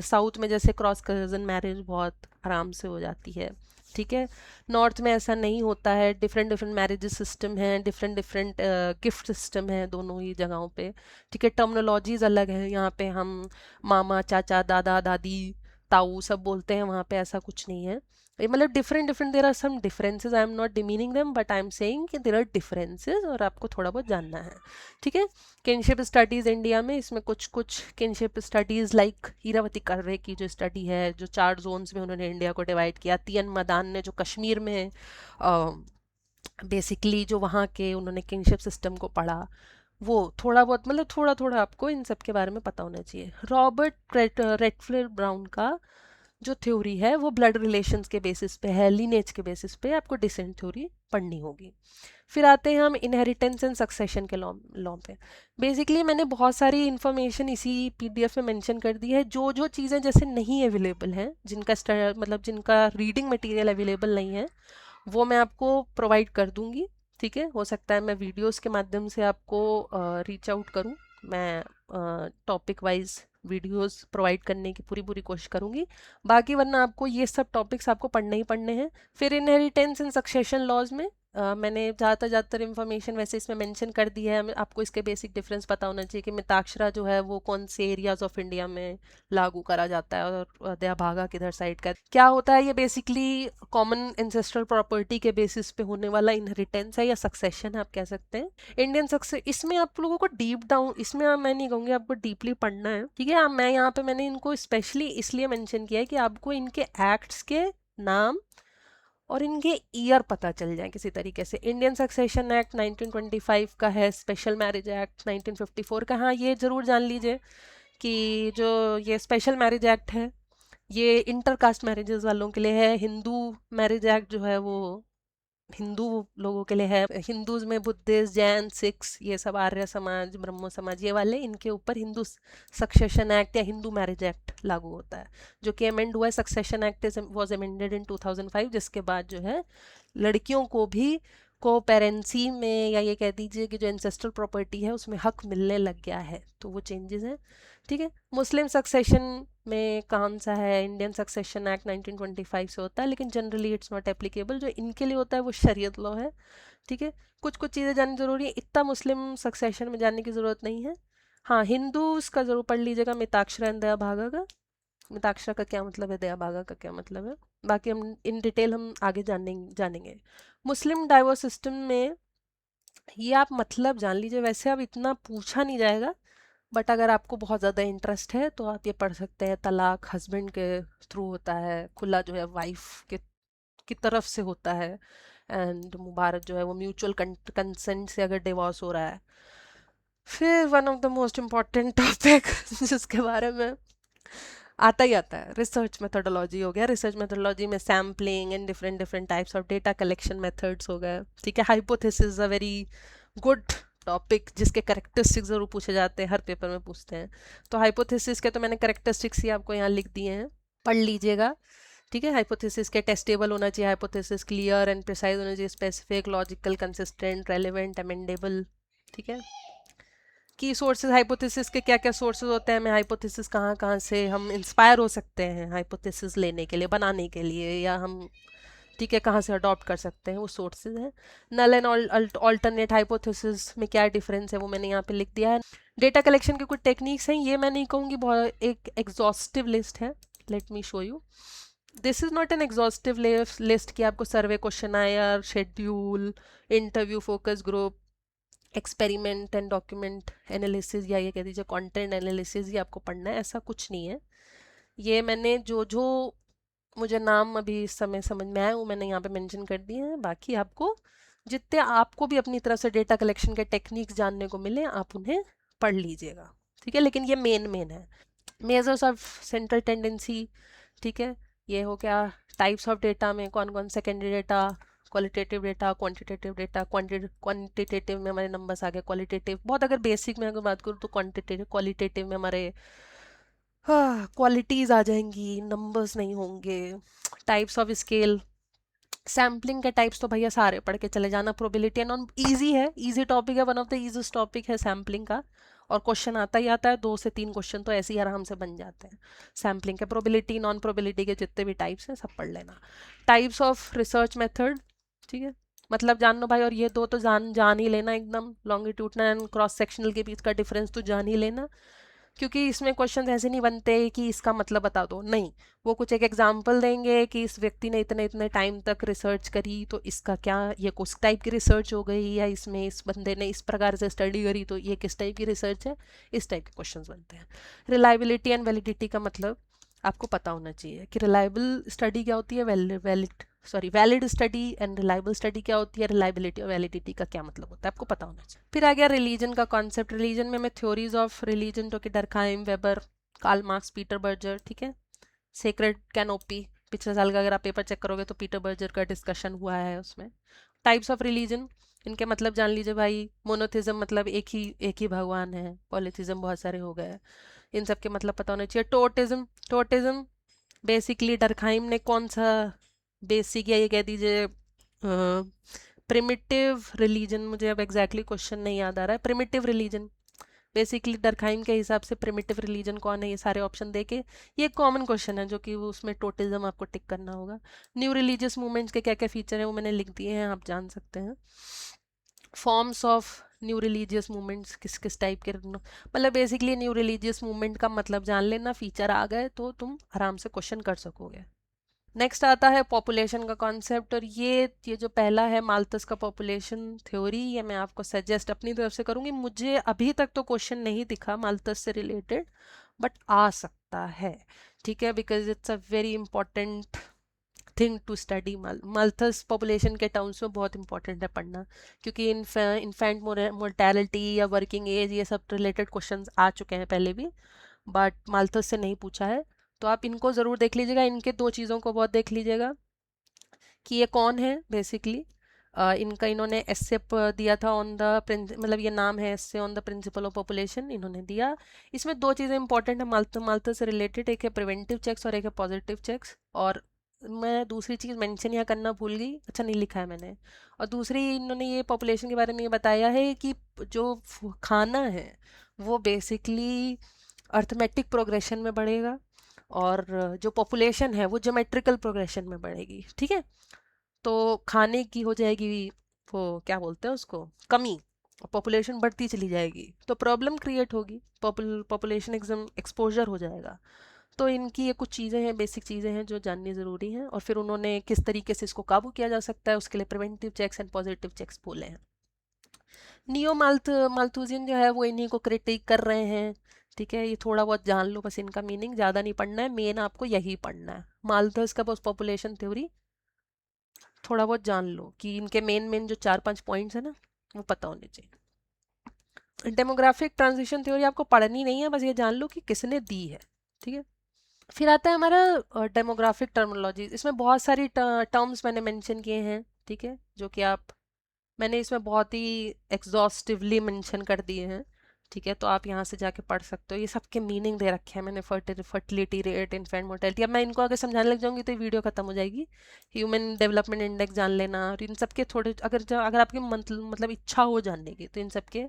साउथ में जैसे क्रॉस कजन मैरिज बहुत आराम से हो जाती है, ठीक है। नॉर्थ में ऐसा नहीं होता है, डिफरेंट डिफरेंट मैरिज सिस्टम हैं, डिफरेंट डिफरेंट गिफ्ट सिस्टम है दोनों ही जगहों पे, ठीक है। टर्मिनोलॉजीज अलग है, यहाँ पे हम मामा, चाचा, दादा, दादी, ताऊ सब बोलते हैं, वहाँ पे ऐसा कुछ नहीं है। ये मतलब different different, there are some differences, I am not demeaning them but I am saying कि देर आर डिफरेंसेस और आपको थोड़ा बहुत जानना है, ठीक है। किनशिप स्टडीज़ इंडिया में, इसमें कुछ कुछ kinship studies like Hirawati curve की जो स्टडी है, जो 4 जोन्स में उन्होंने इंडिया को डिवाइड किया। तियन मदान ने जो कश्मीर में बेसिकली जो वहाँ के उन्होंने किंगशिप सिस्टम को पढ़ा, वो थोड़ा बहुत, मतलब थोड़ा थोड़ा आपको इन सब के बारे में पता होना चाहिए। रॉबर्ट रेडफिल्ड ब्राउन का जो थ्योरी है वो ब्लड रिलेशंस के बेसिस पे है, लीनेज के बेसिस पे आपको डिसेंट थ्योरी पढ़नी होगी। फिर आते हैं हम इनहेरिटेंस एंड सक्सेशन के लॉ पे। बेसिकली मैंने बहुत सारी इन्फॉर्मेशन इसी पीडीएफ में मेंशन कर दी है। जो जो चीज़ें जैसे नहीं अवेलेबल हैं, जिनका मतलब जिनका रीडिंग मटेरियल अवेलेबल नहीं है, वो मैं आपको प्रोवाइड कर दूंगी। ठीक है, हो सकता है मैं वीडियोस के माध्यम से आपको रीच आउट करूं। मैं टॉपिक वाइज वीडियोस प्रोवाइड करने की पूरी पूरी कोशिश करूंगी। बाकी वरना आपको ये सब टॉपिक्स आपको पढ़ने ही पढ़ने हैं। फिर इनहेरिटेंस एंड सक्सेशन लॉज में मैंने ज़्यादातर इन्फॉर्मेशन वैसे इसमें मेंशन कर दी है। आपको इसके बेसिक डिफरेंस पता होना चाहिए कि मिताक्षरा जो है वो कौन से एरियाज ऑफ इंडिया में लागू करा जाता है और दयाभागा किधर साइड का क्या होता है। ये बेसिकली कॉमन एंसेस्ट्रल प्रॉपर्टी के बेसिस पे होने वाला इनहेरिटेंस है या सक्सेशन है, आप कह सकते हैं। इंडियन सक्सेस, इसमें आप लोगों को डीप डाउन, इसमें मैं नहीं कहूँगी आपको डीपली पढ़ना है। ठीक है, मैं यहाँ पे मैंने इनको स्पेशली इसलिए मेंशन किया है कि आपको इनके एक्ट्स के नाम और इनके ईयर पता चल जाए किसी तरीके से। इंडियन सक्सेशन एक्ट 1925 का है, स्पेशल मैरिज एक्ट 1954 का। हाँ, ये ज़रूर जान लीजिए कि जो ये स्पेशल मैरिज एक्ट है ये इंटरकास्ट मैरिजेस वालों के लिए है। हिंदू मैरिज एक्ट जो है वो हिंदू लोगों के लिए है। हिंदूज में बुद्धिस्ट, जैन, सिख्स, ये सब आर्य समाज, ब्रह्मो समाज, ये वाले, इनके ऊपर हिंदू सक्सेशन एक्ट या हिंदू मैरिज एक्ट लागू होता है, जो कि अमेंड हुआ है। Succession act was amended in 2005, जिसके बाद जो है लड़कियों को भी को पेरेंसी में, या ये कह दीजिए कि जो एंसेस्ट्रल प्रॉपर्टी है उसमें हक मिलने लग गया है। तो वो चेंजेस हैं। ठीक है, मुस्लिम सक्सेशन में कौन सा है, इंडियन सक्सेशन एक्ट 1925 से होता है, लेकिन जनरली इट्स नॉट एप्लीकेबल। जो इनके लिए होता है वो शरीयत लॉ है। ठीक है, कुछ कुछ चीज़ें जाननी जरूरी है, इतना मुस्लिम सक्सेशन में जानने की ज़रूरत नहीं है। हाँ, हिंदूज का ज़रूर पढ़ लीजिएगा, मिताक्षरा एंड दया भागा का। मिताक्षरा का क्या मतलब है, दया भागा का क्या मतलब है, बाकी हम इन डिटेल हम आगे जानेंगे। मुस्लिम डाइवोर्स सिस्टम में ये आप मतलब जान लीजिए, वैसे अब इतना पूछा नहीं जाएगा, बट अगर आपको बहुत ज़्यादा इंटरेस्ट है तो आप ये पढ़ सकते हैं। तलाक हस्बैंड के थ्रू होता है, खुला जो है वाइफ के की तरफ से होता है, एंड मुबारक जो है वो म्यूचुअल कंसेंट से अगर डिवोर्स हो रहा है। फिर one of the most important topic जिसके बारे में आता ही आता है, रिसर्च मेथोडोलॉजी हो गया। रिसर्च मेथोडोलॉजी में sampling and different different types of data collection methods हो गए। ठीक है, hypothesis a very good topic जिसके करेक्टरिस्टिक्स जरूर पूछे जाते हैं, हर पेपर में पूछते हैं। तो हाइपोथेसिस के तो मैंने करेक्टरिस्टिक्स ही आपको यहाँ लिख दिए हैं, पढ़ लीजिएगा। ठीक है, हाइपोथेसिस के टेस्टेबल होना चाहिए, हाइपोथेसिस क्लियर एंड प्रिसाइज होना चाहिए, specific, logical, consistent, relevant, amendable. ठीक है, की सोर्सेज हाइपोथेसिस के क्या क्या सोर्सेज होते हैं, हमें हाइपोथेसिस कहाँ कहाँ से हम इंस्पायर हो सकते हैं हाइपोथेसिस लेने के लिए, बनाने के लिए, या हम ठीक है कहाँ से अडॉप्ट कर सकते हैं, वो सोर्सेज हैं। नल एंड ऑल्टरनेट हाइपोथेसिस में क्या डिफरेंस है वो मैंने यहाँ पे लिख दिया है। डेटा कलेक्शन के कुछ टेक्निक्स हैं, ये मैं नहीं कहूँगी बहुत एक एग्जॉस्टिव लिस्ट है। Let me show you, this is not an exhaustive list कि आपको survey, questionnaire, schedule, interview, focus group, experiment and document analysis, या ये कह दीजिए कंटेंट एनालिसिस ही आपको पढ़ना है, ऐसा कुछ नहीं है। ये मैंने जो जो मुझे नाम अभी इस समय समझ में आया वो मैंने यहाँ पे मेंशन कर दिए हैं। बाकी आपको जितने आपको भी अपनी तरफ से डेटा कलेक्शन के टेक्निक्स जानने को मिले आप उन्हें पढ़ लीजिएगा। ठीक है, लेकिन ये मेन है। मेजर्स ऑफ सेंट्रल टेंडेंसी, ठीक है, ये हो गया। टाइप्स ऑफ डेटा में कौन कौन, secondary data, qualitative data, quantitative data. Quantitative में हमारे नंबर्स आ गए, क्वालिटेटिव बहुत अगर बेसिक में अगर बात करूँ तो क्वालिटेटिव में हमारे क्वालिटीज़ आ जाएंगी, नंबर्स नहीं होंगे। टाइप्स ऑफ स्केल, सैम्पलिंग के टाइप्स तो भैया सारे पढ़ के चले जाना। प्रोबेबिलिटी एंड नॉन, ईजी है, ईजी टॉपिक है, वन ऑफ द ईजीस्ट टॉपिक है सैम्पलिंग का, और क्वेश्चन आता ही आता है, 2 से 3 क्वेश्चन तो ऐसे ही आराम से बन जाते हैं सैम्पलिंग के। प्रोबेबिलिटी, नॉन प्रोबेबिलिटी के जितने भी टाइप्स हैं सब पढ़ लेना। टाइप्स ऑफ रिसर्च मेथड, ठीक है, मतलब जान लो भाई, और ये दो तो जान ही लेना एकदम। लॉन्गिट्यूडनल एंड क्रॉस सेक्शनल के बीच का डिफरेंस तो जान ही लेना, क्योंकि इसमें क्वेश्चन ऐसे नहीं बनते कि इसका मतलब बता दो, नहीं, वो कुछ एक एग्जाम्पल देंगे कि इस व्यक्ति ने इतने इतने टाइम तक रिसर्च करी तो इसका क्या, ये किस टाइप की रिसर्च हो गई, या इसमें इस बंदे ने इस प्रकार से स्टडी करी तो ये किस टाइप की रिसर्च है, इस टाइप के क्वेश्चन बनते हैं। रिलायबिलिटी एंड वैलिडिटी का मतलब आपको पता होना चाहिए कि रिलायबल स्टडी क्या होती है, valid sorry valid study and reliable study क्या होती है, रिलायबिलिटी और वैलिडिटी का क्या मतलब होता है, आपको पता होना चाहिए। फिर आ गया रिलीजन का कॉन्सेप्ट। रिलीजन में मैं थ्योरीज ऑफ रिलीजन जो कि Durkheim, Weber, Karl Marx, Peter Berger, ठीक है, सेक्रेड कैनोपी, पिछले साल का अगर आप पेपर चेक करोगे तो पीटर बर्जर का डिस्कशन हुआ है उसमें। टाइप्स ऑफ रिलीजन, इनके मतलब जान लीजिए भाई। मोनोथिज्म मतलब एक ही भगवान है, पॉलीथिज्म बहुत सारे हो गए, इन सब के मतलब पता होना चाहिए। टोटिज्म बेसिकली डरखाइम ने कौन सा बेसिक या ये कह दीजिए प्रिमिटिव रिलीजन, मुझे अब एग्जैक्टली क्वेश्चन नहीं याद आ रहा है, प्रिमिटिव रिलीजन बेसिकली डरखाइम के हिसाब से प्रिमिटिव रिलीजन कौन है, ये सारे ऑप्शन देके ये कॉमन क्वेश्चन है जो कि वो उसमें टोटिज्म आपको टिक करना होगा। न्यू रिलीजियस मूवमेंट्स के क्या क्या फीचर है वो मैंने लिख दिए हैं, आप जान सकते हैं। Forms of new religious movements किस किस टाइप के, मतलब बेसिकली न्यू रिलीजियस मूवमेंट का मतलब जान लेना, फीचर आ गए तो तुम आराम से क्वेश्चन कर सकोगे। नेक्स्ट आता है पॉपुलेशन का कॉन्सेप्ट, और ये जो पहला है माल्थस का पॉपुलेशन थ्योरी, ये मैं आपको सजेस्ट अपनी तरफ से करूँगी। मुझे अभी तक तो क्वेश्चन नहीं दिखा माल्थस से रिलेटेड, बट आ सकता है, ठीक है, because it's a very important thing to study. Malthus population के टर्म्स में बहुत इंपॉर्टेंट है पढ़ना, क्योंकि इन्फेंट मोर्टेलिटी या वर्किंग एज ये सब रिलेटेड क्वेश्चंस आ चुके हैं पहले भी, बट माल्थस से नहीं पूछा है। तो आप इनको ज़रूर देख लीजिएगा, इनके दो चीज़ों को बहुत देख लीजिएगा कि ये कौन है बेसिकली। इनका इन्होंने एस्से दिया था ऑन द मतलब ये नाम है essay on the principle of population, इन्होंने दिया। इसमें दो चीज़ें इंपॉर्टेंट है माल्थस से रिलेटेड, एक है प्रिवेंटिव चेक्स और एक है पॉजिटिव चेक्स। और मैं दूसरी चीज़ मेंशन यहाँ करना भूल गई, अच्छा नहीं लिखा है मैंने। और दूसरी इन्होंने ये पॉपुलेशन के बारे में ये बताया है कि जो खाना है वो बेसिकली अर्थमेटिक प्रोग्रेशन में बढ़ेगा, और जो पॉपुलेशन है वो ज्योमेट्रिकल प्रोग्रेशन में बढ़ेगी, ठीक है। तो खाने की हो जाएगी वो क्या बोलते हैं उसको, कमी, पॉपुलेशन बढ़ती चली जाएगी तो प्रॉब्लम क्रिएट होगी, पॉपुलेशन एकदम एक्सपोजर हो जाएगा। तो इनकी ये कुछ चीज़ें हैं, बेसिक चीज़ें हैं जो जाननी ज़रूरी हैं। और फिर उन्होंने किस तरीके से इसको काबू किया जा सकता है उसके लिए preventive checks and positive checks बोले हैं। नियो माल्थुजियन जो है वो इन्हीं को क्रिटिक कर रहे हैं, ठीक है। ये थोड़ा बहुत जान लो बस, इनका मीनिंग ज़्यादा नहीं पढ़ना है, मेन आपको यही पढ़ना है माल्थस का बस पॉपुलेशन थ्योरी थोड़ा बहुत जान लो कि इनके मेन मेन जो 4-5 पॉइंट्स है ना वो पता होने चाहिए। डेमोग्राफिक ट्रांजिशन थ्योरी आपको पढ़नी नहीं है, बस ये जान लो कि किसने दी है, ठीक है। फिर आता है हमारा डेमोग्राफिक टर्मिनोलॉजी। इसमें बहुत सारी टर्म्स मैंने मेंशन किए हैं, ठीक है, जो कि आप मैंने इसमें बहुत ही एग्जॉस्टिवली मेंशन कर दिए हैं, ठीक है। तो आप यहाँ से जाके पढ़ सकते हो, ये सबके मीनिंग दे रखे हैं मैंने, फर्टिलिटी रेट, इन्फेंट मोर्टेलिटी। अब मैं इनको अगर समझाने लग जाऊंगी तो ये वीडियो खत्म हो जाएगी। ह्यूमन डेवलपमेंट इंडेक्स जान लेना, और इन सबके थोड़े अगर आपकी मतलब इच्छा हो जानने की तो इन सबके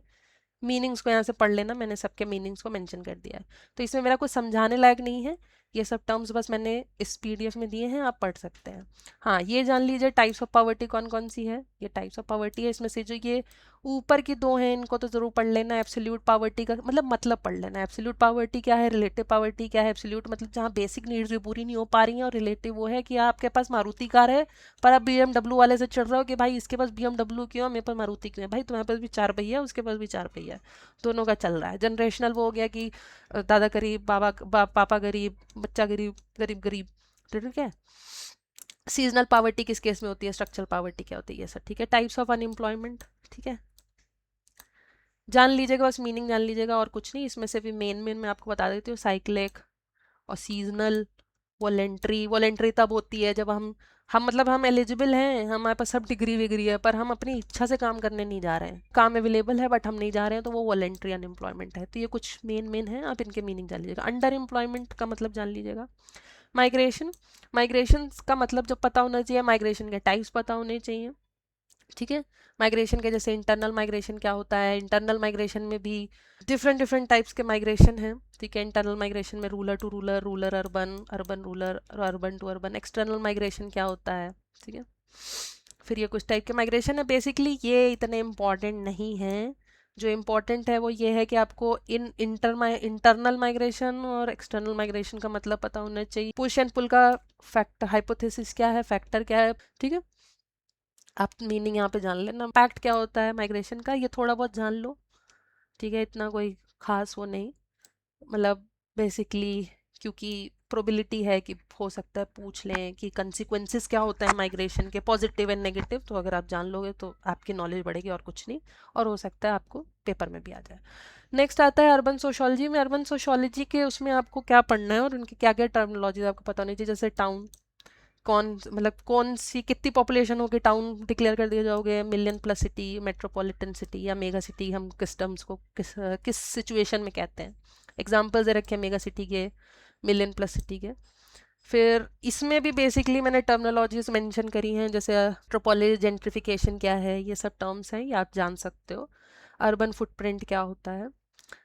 मीनिंग्स को यहाँ से पढ़ लेना, मैंने सबके मीनिंग्स को मेंशन कर दिया है। तो इसमें मेरा कुछ समझाने लायक नहीं है, ये सब टर्म्स बस मैंने इस पीडीएफ में दिए हैं, आप पढ़ सकते हैं। हाँ, ये जान लीजिए टाइप्स ऑफ पॉवर्टी कौन कौन सी है। ये टाइप्स ऑफ पॉवर्टी है, इसमें से जो ये ऊपर की दो हैं इनको तो ज़रूर पढ़ लेना। एब्सोल्यूट पॉवर्टी का मतलब पढ़ लेना, एब्सोल्यूट पॉवर्टी क्या है, रिलेटिव पॉवर्टी क्या है। एब्सोल्यूट मतलब जहाँ बेसिक नीड्स भी पूरी नहीं हो पा रही हैं, और रिलेटिव वो है कि आपके पास मारुति कार है पर आप बीएमडब्ल्यू वाले से चढ़ रहे हो कि भाई इसके पास बीएमडब्ल्यू क्यों, मेरे पास मारुति क्यों है। भाई तुम्हारे पास भी 4 पहिया है, उसके पास भी 4 पहिया है, दोनों का चल रहा है। जनरेशनल वो हो गया कि दादा गरीब, पापा गरीब, बच्चा गरीब, गरीब गरीब, ठीक है। सीजनल पावर्टी किस केस में होती है, स्ट्रक्चरल पावर्टी क्या होती है, ये सब, ठीक है। टाइप्स ऑफ अनएम्प्लॉयमेंट, ठीक है, जान लीजिएगा, बस मीनिंग जान लीजिएगा और कुछ नहीं। इसमें से भी मेन मेन मैं आपको बता देती हूँ, साइक्लिक और सीजनल। वॉलेंट्री तब होती है जब हम मतलब हम एलिजिबल हैं, हमारे पास सब डिग्री विग्री है, पर हम अपनी इच्छा से काम करने नहीं जा रहे हैं, काम अवेलेबल है बट हम नहीं जा रहे हैं, तो वो वॉलेंट्री अनएम्प्लॉयमेंट है। तो ये कुछ मेन मेन है, आप इनके मीनिंग जान लीजिएगा। अंडर एम्प्लॉयमेंट का मतलब जान लीजिएगा। माइग्रेशन का मतलब जब पता होना चाहिए, माइग्रेशन के टाइप्स पता होने चाहिए, ठीक है। माइग्रेशन के जैसे इंटरनल माइग्रेशन क्या होता है, इंटरनल माइग्रेशन में भी डिफरेंट डिफरेंट टाइप्स के माइग्रेशन हैं, ठीक है। इंटरनल माइग्रेशन में rural to rural, rural urban, urban rural, urban to urban. External migration क्या होता है, ठीक है। फिर ये कुछ टाइप के माइग्रेशन है, बेसिकली ये इतने इम्पॉर्टेंट नहीं है। जो इम्पोर्टेंट है वो ये है कि आपको इंटरनल माइग्रेशन और एक्सटर्नल माइग्रेशन का मतलब पता होना चाहिए। पुश एंड पुल का फैक्टर हाइपोथेसिस क्या है, फैक्टर क्या है, ठीक है। आप मीनिंग यहाँ पे जान लेना। इम्पैक्ट क्या होता है माइग्रेशन का, ये थोड़ा बहुत जान लो, ठीक है, इतना कोई खास वो नहीं, मतलब बेसिकली क्योंकि प्रोबेबिलिटी है कि हो सकता है पूछ लें कि कंसिक्वेंसेस क्या होता है माइग्रेशन के, पॉजिटिव एंड नेगेटिव। तो अगर आप जान लोगे तो आपकी नॉलेज बढ़ेगी और कुछ नहीं, और हो सकता है आपको पेपर में भी आ जाए। नेक्स्ट आता है अर्बन सोशोलॉजी में। अर्बन सोशोलॉजी के उसमें आपको क्या पढ़ना है और उनकी क्या क्या टर्मिनोलॉजी आपको पता होनी चाहिए। जैसे टाउन, कौन मतलब कौन सी कितनी पॉपुलेशन होगी टाउन डिक्लेयर कर दिया जाओगे, million plus city, metropolitan city या मेगा सिटी, हम किस टर्म्स को किस सिचुएशन में कहते हैं। एग्जाम्पल दे रखे हैं मेगा सिटी के, मिलियन प्लस सिटी के। फिर इसमें भी बेसिकली मैंने टर्मिनोलॉजीज मेंशन करी हैं, जैसे ट्रोपोलॉजी, जेंट्रिफिकेशन क्या है, ये सब टर्म्स हैं, ये आप जान सकते हो। अर्बन फुटप्रिंट क्या होता है।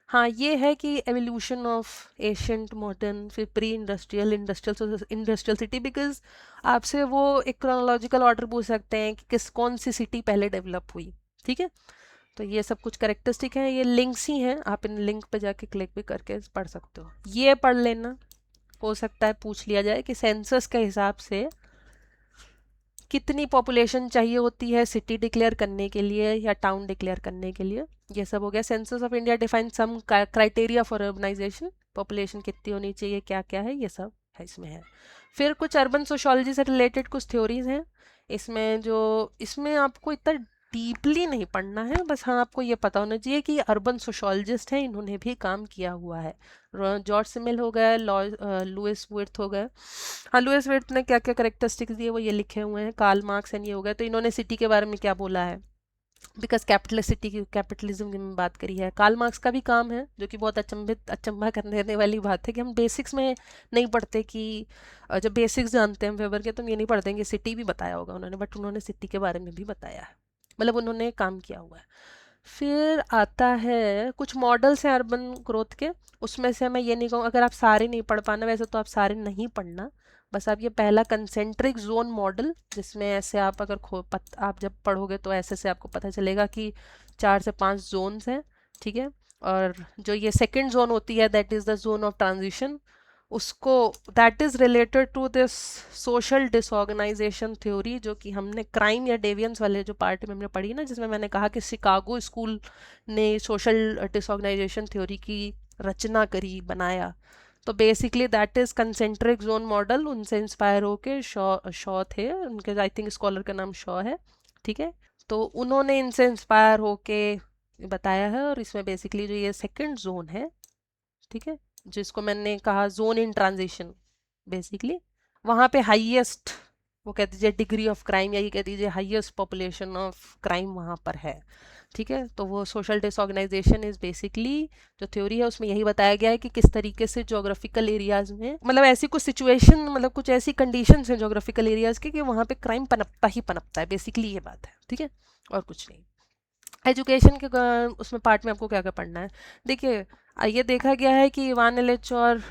हाँ, ये है कि एवोल्यूशन ऑफ एशियंट मॉडर्न, फिर pre industrial, industrial city. Because आपसे वो एक क्रोनोलॉजिकल ऑर्डर पूछ सकते हैं कि कौन सी सिटी पहले डेवलप हुई। ठीक है, तो ये सब कुछ करेक्टरिस्टिक हैं, ये लिंक्स ही हैं, आप इन लिंक पे जाके क्लिक भी करके पढ़ सकते हो। ये पढ़ लेना, हो सकता है पूछ लिया जाए कि सेंसस के हिसाब से कितनी पॉपुलेशन चाहिए होती है सिटी डिक्लेयर करने के लिए या टाउन डिक्लेयर करने के लिए। ये सब हो गया। Census of India define some criteria for urbanisation, population कितनी होनी चाहिए, क्या क्या है, ये सब है इसमें है। फिर कुछ अर्बन सोशोलॉजी से रिलेटेड कुछ थ्योरीज हैं इसमें, जो इसमें आपको इतना डीपली नहीं पढ़ना है, बस हाँ आपको ये पता होना चाहिए कि अर्बन सोशोलॉजिस्ट हैं, इन्होंने भी काम किया हुआ है। जॉर्ज सिमिल हो गए, लुइस विर्थ हो गए। हाँ, लुइस विर्थ ने क्या क्या करेक्टरिस्टिक्स दिए वो ये लिखे हुए हैं। कार्ल मार्क्स एंड ये हो गए। तो इन्होंने सिटी के बारे में क्या बोला है, बिकॉज कैपिटलिस्ट सिटी की, कैपिटलिज्म की में बात करी है। कार्ल मार्क्स का भी काम है, जो कि बहुत अचंभा करने देने वाली बात है कि हम बेसिक्स में नहीं पढ़ते कि जब बेसिक्स जानते हैं वेबर के तो हम ये नहीं पढ़ते कि सिटी भी बताया होगा उन्होंने, बट उन्होंने सिटी के बारे में भी बताया है, मतलब उन्होंने काम किया हुआ है। फिर आता है कुछ मॉडल्स हैं अर्बन ग्रोथ के, उसमें से मैं ये नहीं कहूँ, अगर आप सारे नहीं पढ़ पाना, वैसे तो आप सारे नहीं पढ़ना, बस आप ये पहला कंसेंट्रिक जोन मॉडल, जिसमें ऐसे आप अगर आप जब पढ़ोगे तो ऐसे से आपको पता चलेगा कि 4 से 5 जोन्स हैं। ठीक है, और जो ये सेकंड जोन होती है that is the zone of transition, उसको that is related to this social disorganization theory, जो कि हमने क्राइम या डेवियंस वाले जो पार्ट में हमने पढ़ी ना, जिसमें मैंने कहा कि शिकागो स्कूल ने सोशल डिसऑर्गेनाइजेशन थ्योरी की रचना करी, बनाया। तो basically that is concentric zone model, उनसे इंस्पायर होके शॉ थे उनके, आई थिंक स्कॉलर का नाम शॉ है। ठीक है, तो उन्होंने इनसे इंस्पायर होके बताया है, और इसमें बेसिकली जो ये सेकंड जोन है, ठीक है, जिसको मैंने कहा जोन इन ट्रांजिशन, बेसिकली वहाँ पे हाईएस्ट, वो कह दीजिए डिग्री ऑफ क्राइम, या ये कह दीजिए हाईएस्ट पॉपुलेशन ऑफ क्राइम वहाँ पर है। ठीक है, तो वो सोशल डिसऑर्गेनाइजेशन इज बेसिकली जो थ्योरी है उसमें यही बताया गया है कि किस तरीके से जोग्राफिकल एरियाज में, मतलब ऐसी कुछ सिचुएशन, मतलब कुछ ऐसी कंडीशंस हैं जोग्राफिकल एरियाज के कि वहाँ पे क्राइम पनपता ही पनपता है, बेसिकली ये बात है। ठीक है, और कुछ नहीं। एजुकेशन के उसमें पार्ट में आपको क्या क्या पढ़ना है, देखिए ये देखा गया है कि इवान एलिच और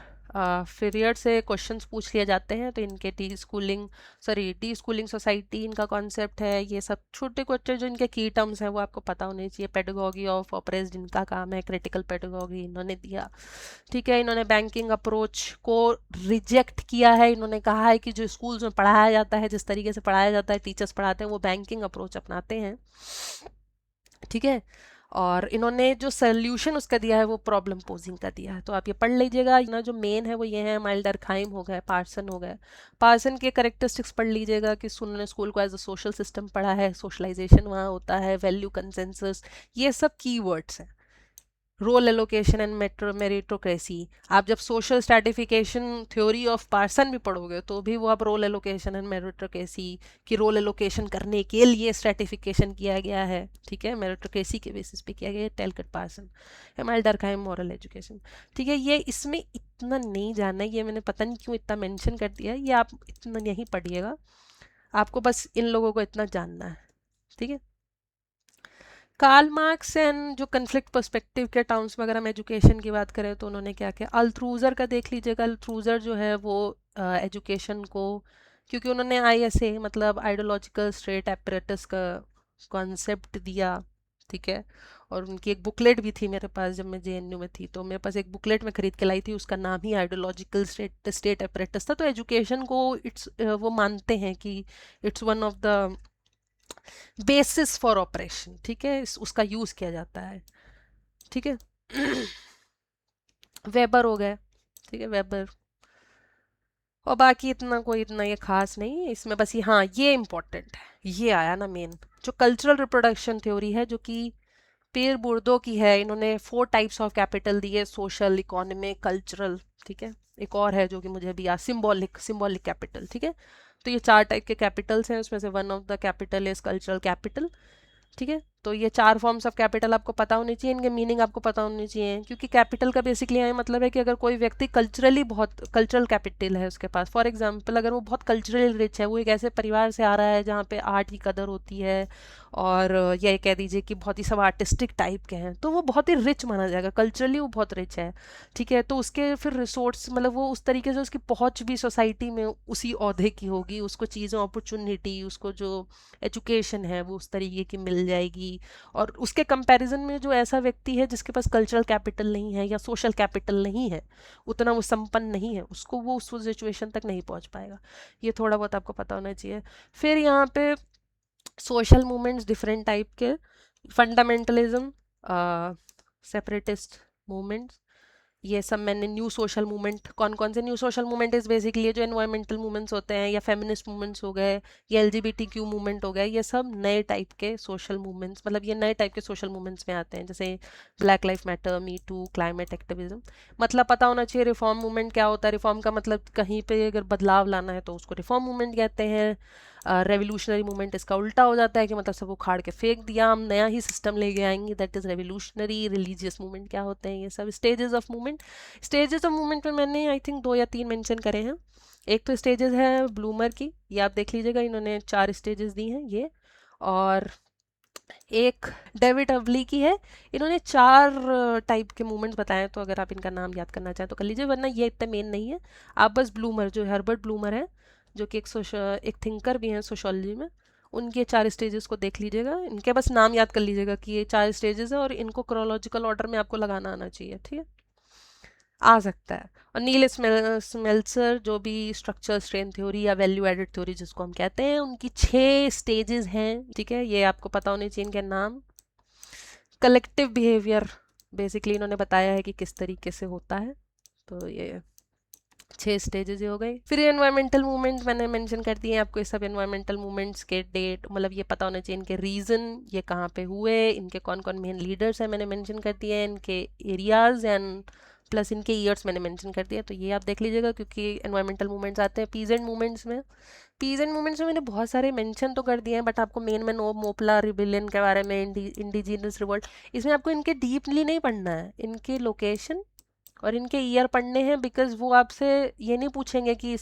फिरियर से क्वेश्चंस पूछ लिए जाते हैं, तो इनके डी स्कूलिंग सोसाइटी इनका कॉन्सेप्ट है। ये सब छोटे छोटे जो इनके की टर्म्स हैं वो आपको पता होने चाहिए। पेडागोगी ऑफ ऑपरेस्ड इनका काम है, क्रिटिकल पेडागोगी इन्होंने दिया। ठीक है, इन्होंने बैंकिंग अप्रोच को रिजेक्ट किया है, इन्होंने कहा है कि जो स्कूल्स में पढ़ाया जाता है, जिस तरीके से पढ़ाया जाता है, टीचर्स पढ़ाते हैं, वो बैंकिंग अप्रोच अपनाते हैं। ठीक है, और इन्होंने जो सोल्यूशन उसका दिया है वो प्रॉब्लम पोजिंग का दिया है, तो आप ये पढ़ लीजिएगा ना। जो मेन है वो ये है, माइल्ड डर्कहाइम हो गए, पार्सन हो गए। पार्सन के करेक्टरिस्टिक्स पढ़ लीजिएगा कि उन्होंने स्कूल को एज अ सोशल सिस्टम पढ़ा है, सोशलाइजेशन वहाँ होता है, वैल्यू कंसेंसस, ये सब की वर्ड्स हैं। रोल एलोकेशन एंड मेरिटोक्रेसी, आप जब social stratification theory of Parson भी पढ़ोगे तो भी वो आप रोल एलोकेशन एंड मेरिटोक्रेसी की रोल एलोकेशन करने के लिए स्ट्रैटिफिकेशन किया गया है। ठीक है, मेरिटोक्रेसी के बेसिस पे किया गया है। Talcott Parson, Emile Durkheim moral education. ठीक है, ये इसमें इतना नहीं जानना है, ये मैंने पता नहीं क्यों इतना मेंशन कर दिया है, ये आप इतना नहीं पढ़िएगा, आपको बस इन लोगों को इतना जानना है। ठीक है, कार्ल मार्क्स एंड जो कन्फ्लिक्ट पर्सपेक्टिव के टर्म्स में अगर हम एजुकेशन की बात करें तो उन्होंने क्या किया, अल्थ्रूजर का देख लीजिएगा। अल्थ्रूजर जो है वो एजुकेशन को, क्योंकि उन्होंने आईएसए मतलब आइडियोलॉजिकल स्टेट एपरेटस का कॉन्सेप्ट दिया। ठीक है, और उनकी एक बुकलेट भी थी मेरे पास, जब मैं जेएनयू में थी तो मेरे पास एक बुकलेट में खरीद के लाई थी, उसका नाम ही आइडियोलॉजिकल स्टेट एपरेटस था। तो एजुकेशन को वो मानते हैं कि it's one of the basis for operation. ठीक है, उसका यूज किया जाता है। ठीक है, वेबर हो गए। ठीक है, वेबर और बाकी इतना ये खास नहीं है इसमें, बस ये हाँ ये इम्पोर्टेंट है, ये आया ना मेन, जो कल्चरल रिप्रोडक्शन थ्योरी है जो कि पीयर बुर्दो की है। इन्होंने 4 टाइप्स ऑफ कैपिटल दिए, सोशल, इकोनॉमिक, कल्चरल, ठीक है। एक और है जो कि मुझे अभी याद, सिंबॉलिक, सिंबॉलिक कैपिटल, ठीक है। तो ये 4 टाइप के कैपिटल्स हैं, उसमें से one of the capital is cultural capital, ठीक है। तो ये 4 फॉर्म्स ऑफ कैपिटल आपको पता होनी चाहिए, इनके मीनिंग आपको पता होनी चाहिए, क्योंकि कैपिटल का बेसिकली ये मतलब है कि अगर कोई व्यक्ति कल्चरली बहुत कल्चरल कैपिटल है उसके पास, फॉर एग्जांपल अगर वो बहुत कल्चरली रिच है, वो एक ऐसे परिवार से आ रहा है जहाँ पे आर्ट की कदर होती है, और ये कह दीजिए कि बहुत ही सब आर्टिस्टिक टाइप के हैं, तो वो बहुत ही रिच माना जाएगा, कल्चरली वो बहुत रिच है, ठीक है। तो उसके फिर रिसोर्स, मतलब वो उस तरीके से उसकी पहुंच भी सोसाइटी में उसी ओहदे की होगी, उसको चीज़ों, अपॉर्चुनिटी, उसको जो एजुकेशन है वो उस तरीके की मिल जाएगी। और उसके कंपैरिजन में जो ऐसा व्यक्ति है जिसके पास कल्चरल कैपिटल नहीं है या सोशल कैपिटल नहीं है, उतना वो संपन्न नहीं है, उसको वो उस सिचुएशन तक नहीं पहुंच पाएगा। ये थोड़ा बहुत आपको पता होना चाहिए। फिर यहाँ पे सोशल मूवमेंट्स डिफरेंट टाइप के, फंडामेंटलिज्म, सेपरेटिस्ट मूवमेंट्स, ये सब मैंने न्यू सोशल मूवमेंट, कौन कौन से new social movement is basically ये जो एनवायरमेंटल मूवमेंट्स होते हैं या फेमिनिस्ट मूवमेंट्स हो गए या एलजीबीटीक्यू मूवमेंट हो गए, ये सब नए टाइप के सोशल मूवमेंट्स, मतलब ये नए टाइप के सोशल मूवमेंट्स में आते हैं, जैसे black life matter, me too, climate activism. मतलब पता होना चाहिए रिफॉर्म मूवमेंट क्या होता है। रिफॉर्म का मतलब कहीं पे अगर बदलाव लाना है तो उसको रिफॉर्म मूवमेंट कहते हैं। रेवोल्यूशनरी मूवमेंट इसका उल्टा हो जाता है कि मतलब सब उखाड़ के फेंक दिया, हम नया ही सिस्टम लेके आएंगे, that is revolutionary. Religious movement क्या होते हैं, ये सब stages of movement. Stages of movement में मैंने आई थिंक 2 या 3 मेंशन करे हैं। एक तो स्टेजेस है ब्लूमर की, ये आप देख लीजिएगा, इन्होंने 4 स्टेजेस दी हैं ये। और एक डेविड अवली की है, इन्होंने 4 टाइप के मूवमेंट्स बताए हैं, तो अगर आप इनका नाम याद करना चाहें तो कर लीजिए, वरना ये इतना मेन नहीं है। आप बस ब्लूमर, जो हर्बर्ट ब्लूमर है, जो कि एक थिंकर भी हैं सोशोलॉजी में, उनके 4 स्टेजेस को देख लीजिएगा, इनके बस नाम याद कर लीजिएगा कि ये 4 स्टेजेस है, और इनको क्रोनोलॉजिकल ऑर्डर में आपको लगाना आना चाहिए, ठीक है, आ सकता है। और नील स्मेल्सर, जो भी स्ट्रक्चर स्ट्रेन थ्योरी या वैल्यू एडेड थ्योरी जिसको हम कहते हैं, उनकी 6 स्टेजेस हैं, ठीक है, ये आपको पता होने चाहिए इनके नाम। कलेक्टिव बिहेवियर, बेसिकली इन्होंने बताया है कि किस तरीके से होता है, तो ये 6 स्टेजेस हो गई। फिर एनवायरमेंटल मूवमेंट मैंने मेंशन कर दिए आपको, ये सब एनवायरमेंटल मूवमेंट्स के डेट, मतलब ये पता होना चाहिए इनके रीज़न, ये कहाँ पे हुए, इनके कौन कौन मेन लीडर्स हैं मैंने मेंशन कर दिए हैं, इनके एरियाज एंड प्लस इनके ईयर्स मैंने मेंशन कर दिया, तो ये आप देख लीजिएगा, क्योंकि एनवायरमेंटल मूवमेंट्स आते हैं पीजेंट मूवमेंट्स में। पीजेंट मूवमेंट्स में मैंने बहुत सारे मेंशन तो कर दिए हैं, बट आपको मेन में नो मोपला रिबिलियन के बारे में, इंडिजिनस रिवोल्ट, इसमें आपको इनके डीपली नहीं पढ़ना है, इनके लोकेशन और इनके ईयर पढ़ने हैं, बिकॉज वो आपसे ये नहीं पूछेंगे कि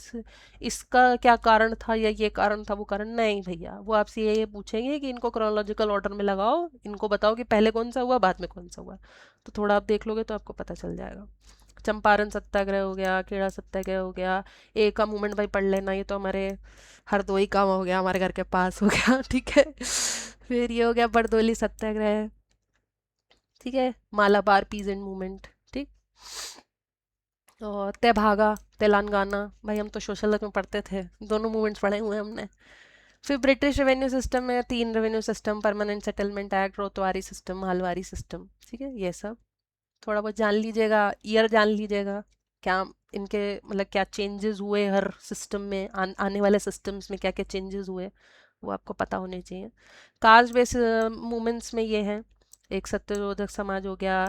इसका क्या कारण था या ये कारण था वो कारण, नहीं भैया, वो आपसे ये पूछेंगे कि इनको क्रोनोलॉजिकल ऑर्डर में लगाओ, इनको बताओ कि पहले कौन सा हुआ बाद में कौन सा हुआ। तो थोड़ा आप देख लोगे तो आपको पता चल जाएगा। चंपारण सत्याग्रह हो गया, खेड़ा सत्याग्रह हो गया, एक का मूवमेंट भाई पढ़ लेना, ये तो हमारे हरदोई का हो गया, हमारे घर के पास हो गया ठीक है। फिर ये हो गया बरदोली सत्याग्रह, ठीक है, मालाबार पीजेंट मूवमेंट, ठीक। और तेभागा, तेलंगाना, भाई हम तो सोशल वर्क में पढ़ते थे, दोनों मूवमेंट्स पढ़े हुए हैं हमने। फिर ब्रिटिश रेवेन्यू सिस्टम में 3 revenue system, permanent settlement act, Ryotwari system, Mahalwari system, ठीक है, ये सब थोड़ा बहुत जान लीजिएगा, ईयर जान लीजिएगा, क्या इनके मतलब क्या चेंजेस हुए हर सिस्टम में, आने वाले सिस्टम्स में क्या क्या चेंजेस हुए, वो आपको पता होने चाहिए। कास्ट बेस मूवमेंट्स में ये हैं, एक सत्यशोधक समाज हो गया,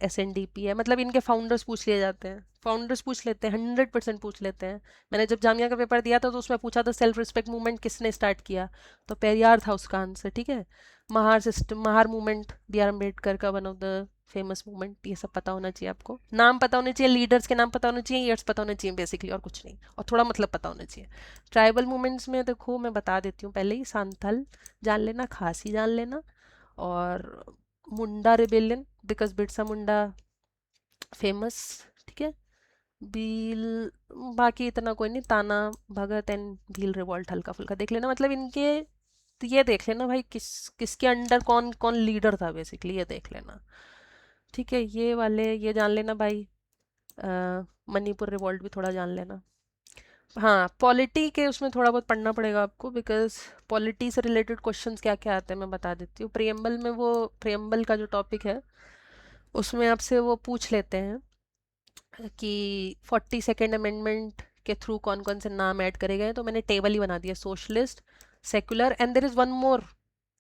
SNDP है, मतलब इनके फाउंडर्स पूछ लिए जाते हैं, फाउंडर्स पूछ लेते हैं, 100% पूछ लेते हैं। मैंने जब जामिया का पेपर दिया था तो उसमें पूछा था सेल्फ रिस्पेक्ट मूवमेंट किसने स्टार्ट किया, तो पेरियार था उसका आंसर, ठीक है। Mahar movement, B R Ambedkar का one of the famous movement, ये सब पता होना चाहिए आपको, नाम पता होने चाहिए, लीडर्स के नाम पता होने चाहिए, ईयर्स पता होने चाहिए बेसिकली, और कुछ नहीं, और थोड़ा मतलब पता होना चाहिए। ट्राइबल मूवमेंट्स में देखो मैं बता देती हूँ पहले ही, सांथल जान लेना, खासी जान लेना, और Munda rebellion, because Birsa Munda famous, ठीक है। भील, बाकी इतना कोई नहीं, ताना भगत एंड भील रिवॉल्ट हल्का फुल्का देख लेना, मतलब इनके, तो ये देख लेना भाई किसके अंडर कौन कौन लीडर था बेसिकली, ये देख लेना, ठीक है। ये वाले ये जान लेना भाई, मणिपुर रिवॉल्ट भी थोड़ा जान लेना। हाँ, पॉलिटी के उसमें थोड़ा बहुत पढ़ना पड़ेगा आपको, बिकॉज पॉलिटी से रिलेटेड क्वेश्चंस क्या क्या आते हैं मैं बता देती हूँ। प्रियम्बल में, वो प्रियम्बल का जो टॉपिक है उसमें आपसे वो पूछ लेते हैं कि 42nd अमेंडमेंट के थ्रू कौन कौन से नाम ऐड करे गए, तो मैंने टेबल ही बना दिया, socialist, secular, and there is one more,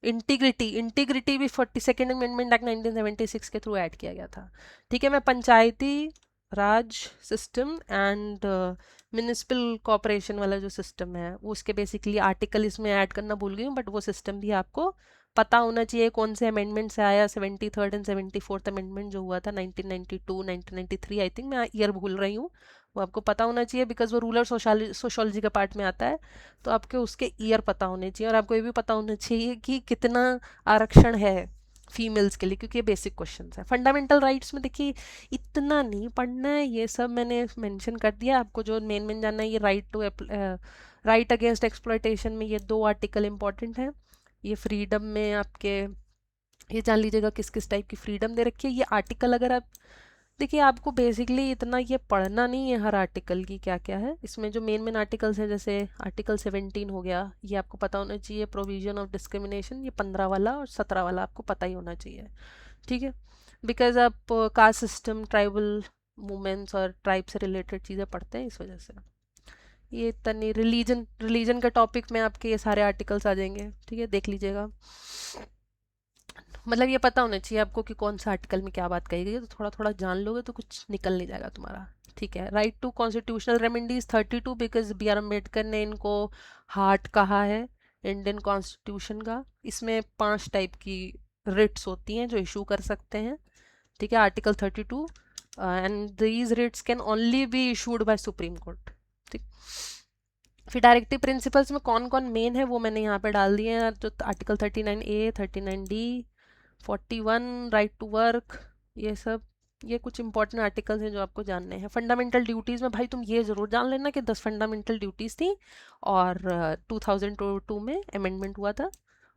integrity. Integrity भी 42nd अमेंडमेंट एक्ट 1976 के थ्रू ऐड किया गया था। ठीक है, मैं पंचायती राज सिस्टम एंड म्यूनिसिपल कॉर्पोरेशन वाला जो सिस्टम है वो उसके बेसिकली आर्टिकल इसमें ऐड करना भूल गई हूँ, बट वो सिस्टम भी आपको पता होना चाहिए कौन से अमेंडमेंट से आया। 73rd एंड 74th अमेंडमेंट जो हुआ था 1992 1993, आई थिंक, मैं ईयर भूल रही हूँ, वो आपको पता होना चाहिए बिकॉज वो रूरल सोशोलॉजी का पार्ट में आता है, तो आपके उसके ईयर पता होने चाहिए। और आपको ये भी पता होना चाहिए कि कितना आरक्षण है फीमेल्स के लिए, क्योंकि ये बेसिक क्वेश्चंस है। फंडामेंटल राइट्स में देखिए इतना नहीं पढ़ना है, ये सब मैंने मेंशन कर दिया। आपको जो मेन जानना है, ये राइट अगेंस्ट एक्सप्लॉयटेशन में ये 2 आर्टिकल इंपॉर्टेंट हैं। ये फ्रीडम में आपके ये जान लीजिएगा किस किस टाइप की फ्रीडम दे रखी है। ये आर्टिकल अगर आप देखिए, आपको बेसिकली इतना ये पढ़ना नहीं है हर आर्टिकल की क्या क्या है इसमें। जो मेन आर्टिकल्स हैं, जैसे आर्टिकल 17 हो गया, ये आपको पता होना चाहिए। प्रोविजन ऑफ डिस्क्रिमिनेशन, ये 15 वाला और 17 वाला आपको पता ही होना चाहिए। ठीक है, बिकॉज आप कास्ट सिस्टम, ट्राइबल मूवमेंट्स और ट्राइब से रिलेटेड चीज़ें पढ़ते हैं, इस वजह से ये इतना नहीं। रिलीजन का टॉपिक में आपके ये सारे आर्टिकल्स आ जाएंगे। ठीक है, देख लीजिएगा। मतलब ये पता होना चाहिए आपको कि कौन सा आर्टिकल में क्या बात कही गई है, तो थोड़ा थोड़ा जान लोगे तो कुछ निकल नहीं जाएगा तुम्हारा। ठीक है, right to constitutional remedies 32, because B R Ambedkar ने इनको हार्ट कहा है इंडियन कॉन्स्टिट्यूशन का। इसमें 5 टाइप की रिट्स होती हैं जो इशू कर सकते हैं। ठीक है, article 32, and these writs can only be issued by Supreme Court. ठीक, फिर डायरेक्टिव प्रिंसिपल्स में कौन कौन मेन है वो मैंने यहाँ पे डाल दिए हैं, जो article 39A, 39D, 41 right to work, ये सब, ये कुछ इंपॉर्टेंट आर्टिकल्स हैं जो आपको जानने हैं। फंडामेंटल ड्यूटीज़ में भाई तुम ये ज़रूर जान लेना कि 10 फंडामेंटल ड्यूटीज़ थी और 2002 में अमेंडमेंट हुआ था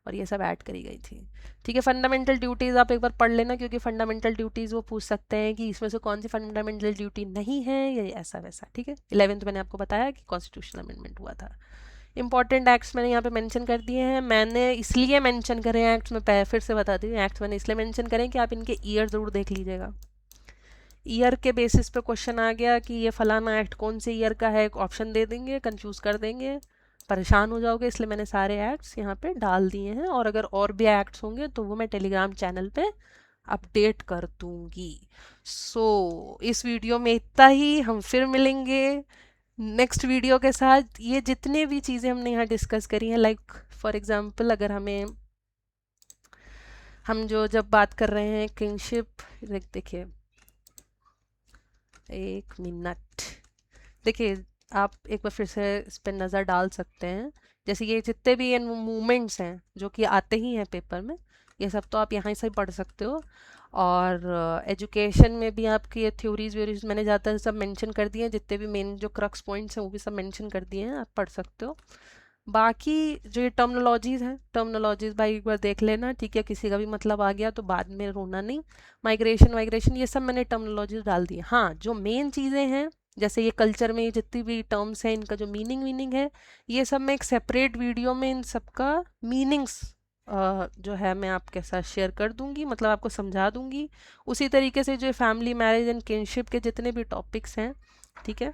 और ये सब ऐड करी गई थी। ठीक है, फंडामेंटल ड्यूटीज़ आप एक बार पढ़ लेना, क्योंकि फंडामेंटल ड्यूटीज़ वो पूछ सकते हैं कि इसमें से कौन सी फंडामेंटल ड्यूटी नहीं है या ऐसा वैसा। ठीक है, 11th मैंने आपको बताया कि कॉन्स्टिट्यूशनल अमेंडमेंट हुआ था। इंपॉर्टेंट एक्ट्स मैंने यहाँ पे मेंशन कर दिए हैं। मैंने इसलिए मेंशन करे हैं एक्ट्स में, फिर से बता दी, एक्ट्स मैंने इसलिए मेंशन करें कि आप इनके ईयर ज़रूर देख लीजिएगा। ईयर के बेसिस पे क्वेश्चन आ गया कि ये फलाना एक्ट कौन से ईयर का है, ऑप्शन दे देंगे, कंफ्यूज कर देंगे, परेशान हो जाओगे, इसलिए मैंने सारे एक्ट्स यहाँ पे डाल दिए हैं। और अगर और भी एक्ट्स होंगे तो वो मैं टेलीग्राम चैनल पे अपडेट कर दूंगी। सो इस वीडियो में इतना ही, हम फिर मिलेंगे नेक्स्ट वीडियो के साथ। ये जितने भी चीज़ें हमने यहाँ डिस्कस करी हैं, लाइक फॉर एग्जांपल अगर हम जो जब बात कर रहे हैं किंगशिप, देखिए 1 मिनट, देखिए आप एक बार फिर से इस पर नज़र डाल सकते हैं। जैसे ये जितने भी मूवमेंट्स हैं जो कि आते ही हैं पेपर में, ये सब तो आप यहाँ से पढ़ सकते हो। और एजुकेशन में भी आपकी ये थ्योरीज व्योरीज मैंने ज़्यादातर सब मेंशन कर दिए हैं, जितने भी मेन जो क्रक्स पॉइंट्स हैं वो भी सब मेंशन कर दिए हैं, आप पढ़ सकते हो। बाकी जो ये टर्मिनोलॉजीज़ हैं, टर्मिनोलॉजीज़ भाई एक बार देख लेना। ठीक है, किसी का भी मतलब आ गया तो बाद में रोना नहीं। माइग्रेशन वाइग्रेशन ये सब मैंने टर्मिनोलॉजीज डाल दी। हाँ, जो मेन चीज़ें हैं जैसे ये कल्चर में जितनी भी टर्म्स हैं, इनका जो मीनिंग है, ये सब मैं एक सेपरेट वीडियो में इन सब का मीनिंग्स जो है मैं आपके साथ शेयर कर दूंगी, मतलब आपको समझा दूंगी। उसी तरीके से जो फैमिली मैरिज एंड किनशिप के जितने भी टॉपिक्स हैं, ठीक है,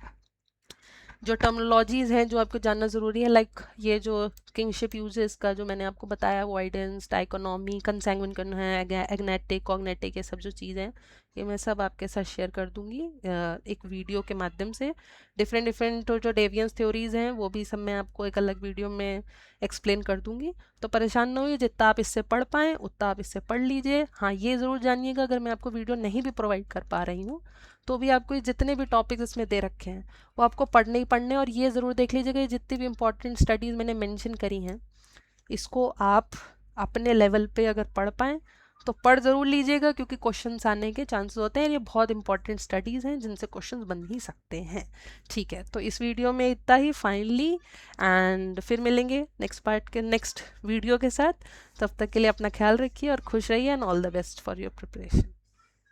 जो टर्मिनोलॉजीज़ हैं जो आपको जानना ज़रूरी है, लाइक ये जो किंगशिप यूजेस का जो मैंने आपको बताया, वॉइडेंस, डाइकोनॉमी, कंसैंग्विन करना है, एग्नेटिक, कॉग्नेटिक, ये सब जो चीज़ें हैं ये मैं सब आपके साथ शेयर कर दूंगी एक वीडियो के माध्यम से। डिफरेंट जो डेवियंस थ्योरीज़ हैं वो भी सब मैं आपको एक अलग वीडियो में एक्सप्लेन कर दूंगी। तो परेशान ना होइए, जितना आप इससे पढ़ पाएँ उतना आप इससे पढ़ लीजिए। हाँ, ये ज़रूर जानिएगा अगर मैं आपको वीडियो नहीं भी प्रोवाइड कर पा रही हूँ तो भी आपको जितने भी टॉपिक्स इसमें दे रखे हैं वो आपको पढ़ने ही पढ़ने। और ये ज़रूर देख लीजिएगा जितनी भी इंपॉर्टेंट स्टडीज़ मैंने मेंशन करी हैं इसको आप अपने लेवल पे अगर पढ़ पाएँ तो पढ़ ज़रूर लीजिएगा, क्योंकि क्वेश्चंस आने के चांसेस होते हैं। ये बहुत इंपॉर्टेंट स्टडीज़ हैं जिनसे क्वेश्चंस बन ही सकते हैं। ठीक है, तो इस वीडियो में इतना ही फाइनली, एंड फिर मिलेंगे नेक्स्ट पार्ट के नेक्स्ट वीडियो के साथ। तब तक के लिए अपना ख्याल रखिए और खुश रहिए, and all the best for your preparation.